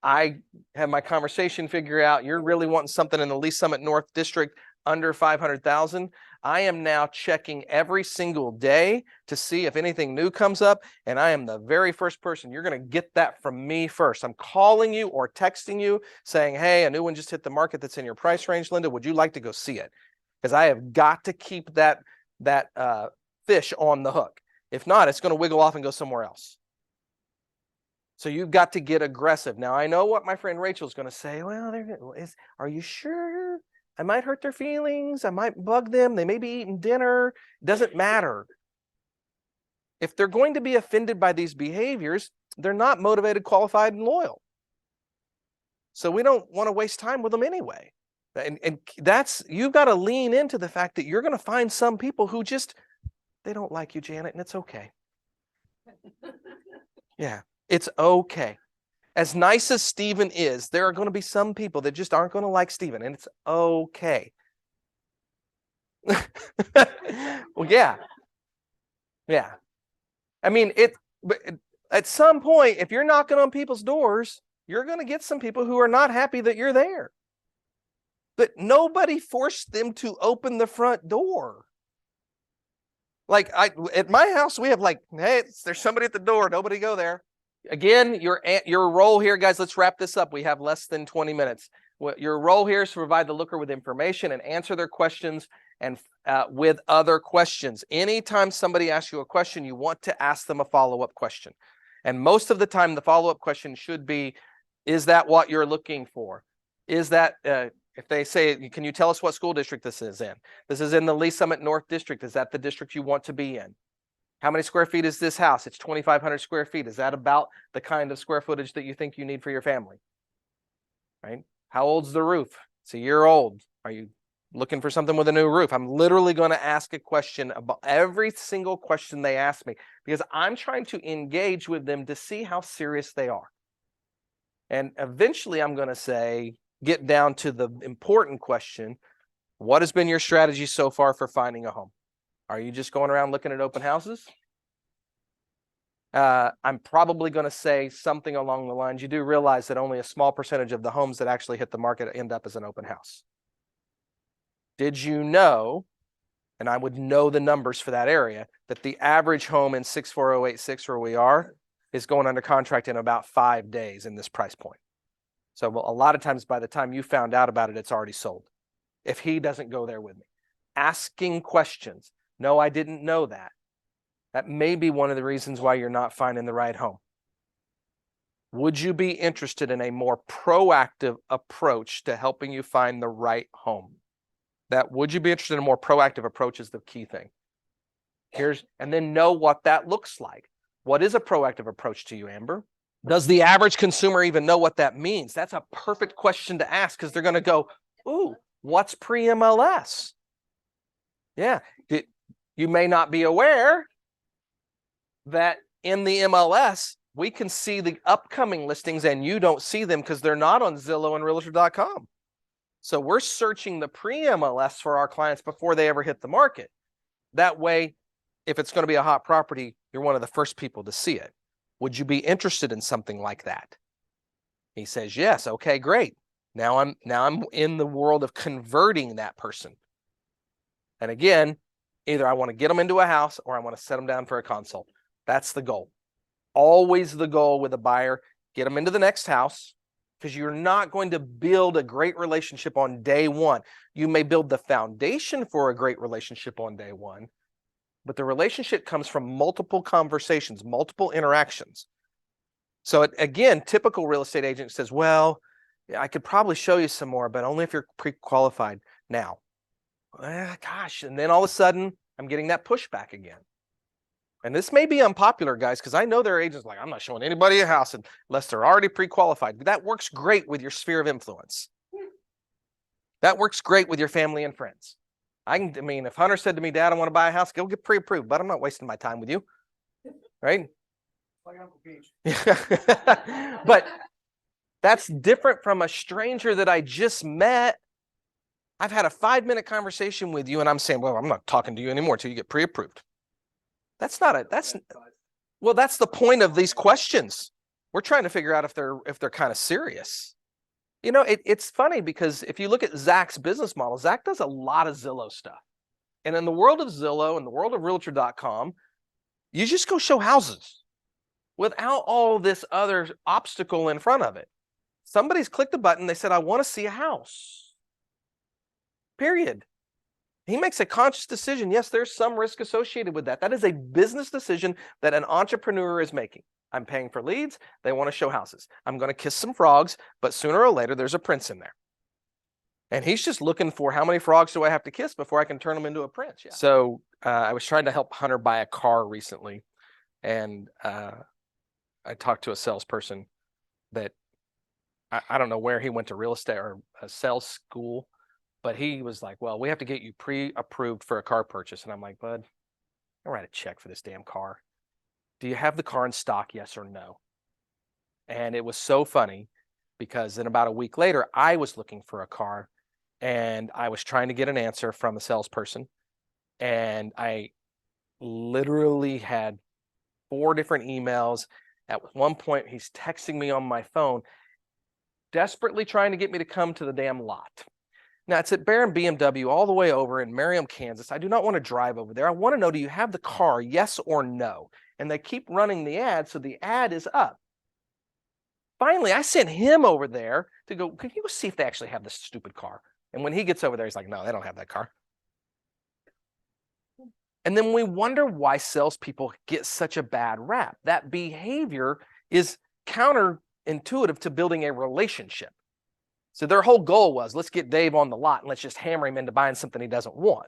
A: I have my conversation figure out you're really wanting something in the Lee Summit North District under 500,000, I am now checking every single day to see if anything new comes up, and I am the very first person. You're going to get that from me first. I'm calling you or texting you saying, hey, a new one just hit the market that's in your price range, Linda. Would you like to go see it? Because I have got to keep that fish on the hook. If not, it's going to wiggle off and go somewhere else. So you've got to get aggressive. Now, I know what my friend Rachel's going to say. Well, are you sure? I might hurt their feelings. I might bug them. They may be eating dinner. Doesn't matter. If they're going to be offended by these behaviors, they're not motivated, qualified, and loyal. So we don't want to waste time with them anyway. And that's, you've got to lean into the fact that you're going to find some people who just, they don't like you, Janet, and it's okay. Yeah, it's okay. As nice as Stephen is, there are going to be some people that just aren't going to like Stephen, and it's okay. Well, yeah. Yeah. I mean, at some point, if you're knocking on people's doors, you're going to get some people who are not happy that you're there. But nobody forced them to open the front door. Like at my house, we have like, hey, there's somebody at the door. Nobody go there. Again, your role here, guys, let's wrap this up. We have less than 20 minutes. Your role here is to provide the looker with information and answer their questions and with other questions. Anytime somebody asks you a question, you want to ask them a follow-up question. And most of the time, the follow-up question should be, is that what you're looking for? Is that... if they say, can you tell us what school district this is in? This is in the Lee Summit North District. Is that the district you want to be in? How many square feet is this house? It's 2,500 square feet. Is that about the kind of square footage that you think you need for your family? Right? How old's the roof? It's a year old. Are you looking for something with a new roof? I'm literally going to ask a question about every single question they ask me because I'm trying to engage with them to see how serious they are. And eventually I'm going to say, get down to the important question. What has been your strategy so far for finding a home? Are you just going around looking at open houses? I'm probably going to say something along the lines, you do realize that only a small percentage of the homes that actually hit the market end up as an open house. Did you know, and I would know the numbers for that area, that the average home in 64086 where we are is going under contract in about 5 days in this price point. So a lot of times by the time you found out about it, it's already sold. If he doesn't go there with me. Asking questions. No, I didn't know that. That may be one of the reasons why you're not finding the right home. Would you be interested in a more proactive approach to helping you find the right home? Would you be interested in a more proactive approach is the key thing. And then know what that looks like. What is a proactive approach to you, Amber? Does the average consumer even know what that means? That's a perfect question to ask because they're going to go, ooh, what's pre-MLS? Yeah, you may not be aware that in the MLS, we can see the upcoming listings and you don't see them because they're not on Zillow and Realtor.com. So we're searching the pre-MLS for our clients before they ever hit the market. That way, if it's going to be a hot property, you're one of the first people to see it. Would you be interested in something like that? He says, yes. Okay, great. Now I'm in the world of converting that person. And again, either I want to get them into a house or I want to set them down for a consult. That's the goal. Always the goal with a buyer, get them into the next house, because you're not going to build a great relationship on day one. You may build the foundation for a great relationship on day one, but the relationship comes from multiple conversations, multiple interactions. So again, typical real estate agent says, well, I could probably show you some more, but only if you're pre-qualified now. Gosh, and then all of a sudden, I'm getting that pushback again. And this may be unpopular, guys, because I know there are agents like, I'm not showing anybody a house unless they're already pre-qualified. That works great with your sphere of influence. That works great with your family and friends. I mean, if Hunter said to me, Dad, I want to buy a house, go get pre-approved, but I'm not wasting my time with you. Right?
C: Like Uncle Peach.
A: But that's different from a stranger that I just met. I've had a 5-minute conversation with you and I'm saying, well, I'm not talking to you anymore until you get pre-approved. That's the point of these questions. We're trying to figure out if they're kind of serious. You know, it's funny because if you look at Zach's business model, Zach does a lot of Zillow stuff. And in the world of Zillow and the world of Realtor.com, you just go show houses without all this other obstacle in front of it. Somebody's clicked a button. They said, I want to see a house. Period. He makes a conscious decision. Yes, there's some risk associated with that. That is a business decision that an entrepreneur is making. I'm paying for leads. They want to show houses. I'm going to kiss some frogs, but sooner or later, there's a prince in there. And he's just looking for how many frogs do I have to kiss before I can turn them into a prince. Yeah. So I was trying to help Hunter buy a car recently. And I talked to a salesperson that I don't know where he went to real estate or a sales school, but he was like, well, we have to get you pre-approved for a car purchase. And I'm like, bud, I'll write a check for this damn car. Do you have the car in stock? Yes or no? And it was so funny because then about a week later, I was looking for a car and I was trying to get an answer from a salesperson. And I literally had 4 different emails. At one point, he's texting me on my phone, desperately trying to get me to come to the damn lot. Now, it's at Barron BMW all the way over in Merriam, Kansas. I do not want to drive over there. I want to know, do you have the car, yes or no? And they keep running the ad, so the ad is up. Finally, I sent him over there to go, can you go see if they actually have this stupid car? And when he gets over there, he's like, no, they don't have that car. And then we wonder why salespeople get such a bad rap. That behavior is counterintuitive to building a relationship. So their whole goal was, let's get Dave on the lot and let's just hammer him into buying something he doesn't want.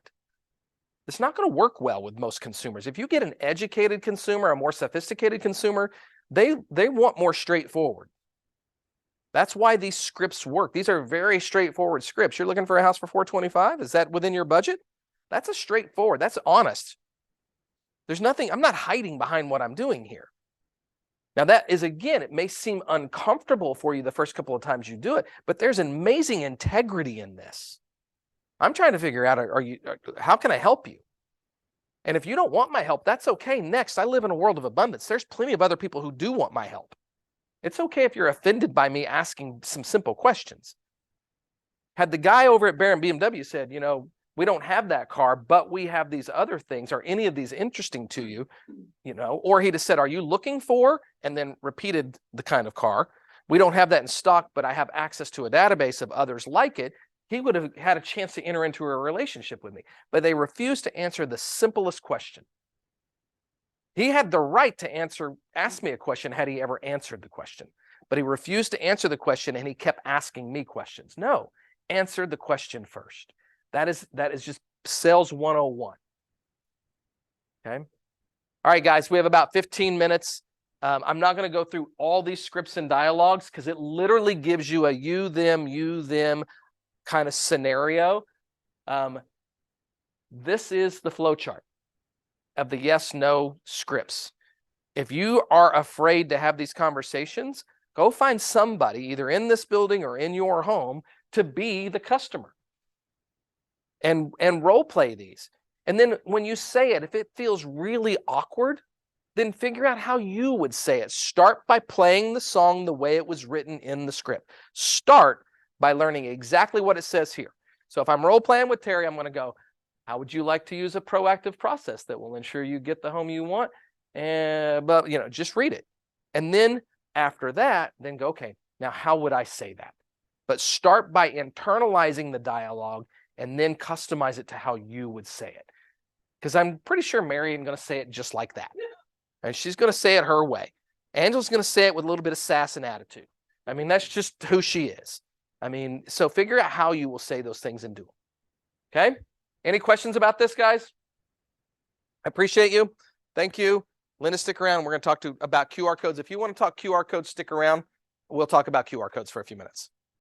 A: It's not going to work well with most consumers. If you get an educated consumer, a more sophisticated consumer, they want more straightforward. That's why these scripts work. These are very straightforward scripts. You're looking for a house for $425? Is that within your budget? That's a straightforward. That's honest. There's nothing, I'm not hiding behind what I'm doing here. Now that is, again, it may seem uncomfortable for you the first couple of times you do it, but there's amazing integrity in this. I'm trying to figure out, how can I help you? And if you don't want my help, that's okay. Next, I live in a world of abundance. There's plenty of other people who do want my help. It's okay if you're offended by me asking some simple questions. Had the guy over at Barron BMW said, you know, we don't have that car, but we have these other things. Are any of these interesting to you? You know, or he'd have said, are you looking for, and then repeated the kind of car. We don't have that in stock, but I have access to a database of others like it. He would have had a chance to enter into a relationship with me, but they refused to answer the simplest question. He had the right to ask me a question had he ever answered the question, but he refused to answer the question and he kept asking me questions. No, answer the question first. That is just sales 101. Okay. All right, guys, we have about 15 minutes. I'm not going to go through all these scripts and dialogues because it literally gives you a you, them kind of scenario. This is the flow chart of the yes, no scripts. If you are afraid to have these conversations, go find somebody either in this building or in your home to be the customer and role play these. And then when you say it, if it feels really awkward, then figure out how you would say it. Start by playing the song the way it was written in the script. Start by learning exactly what it says here. So if I'm role playing with Terry, I'm going to go, how would you like to use a proactive process that will ensure you get the home you want? But just read it. And then after that, then go, okay, now how would I say that? But start by internalizing the dialogue and then customize it to how you would say it. Because I'm pretty sure Marian's going to say it just like that. And she's going to say it her way. Angela's going to say it with a little bit of sass and attitude. I mean, that's just who she is. I mean, so figure out how you will say those things and do them. Okay? Any questions about this, guys? I appreciate you. Thank you. Linda, stick around. We're going to talk about QR codes. If you want to talk QR codes, stick around. We'll talk about QR codes for a few minutes.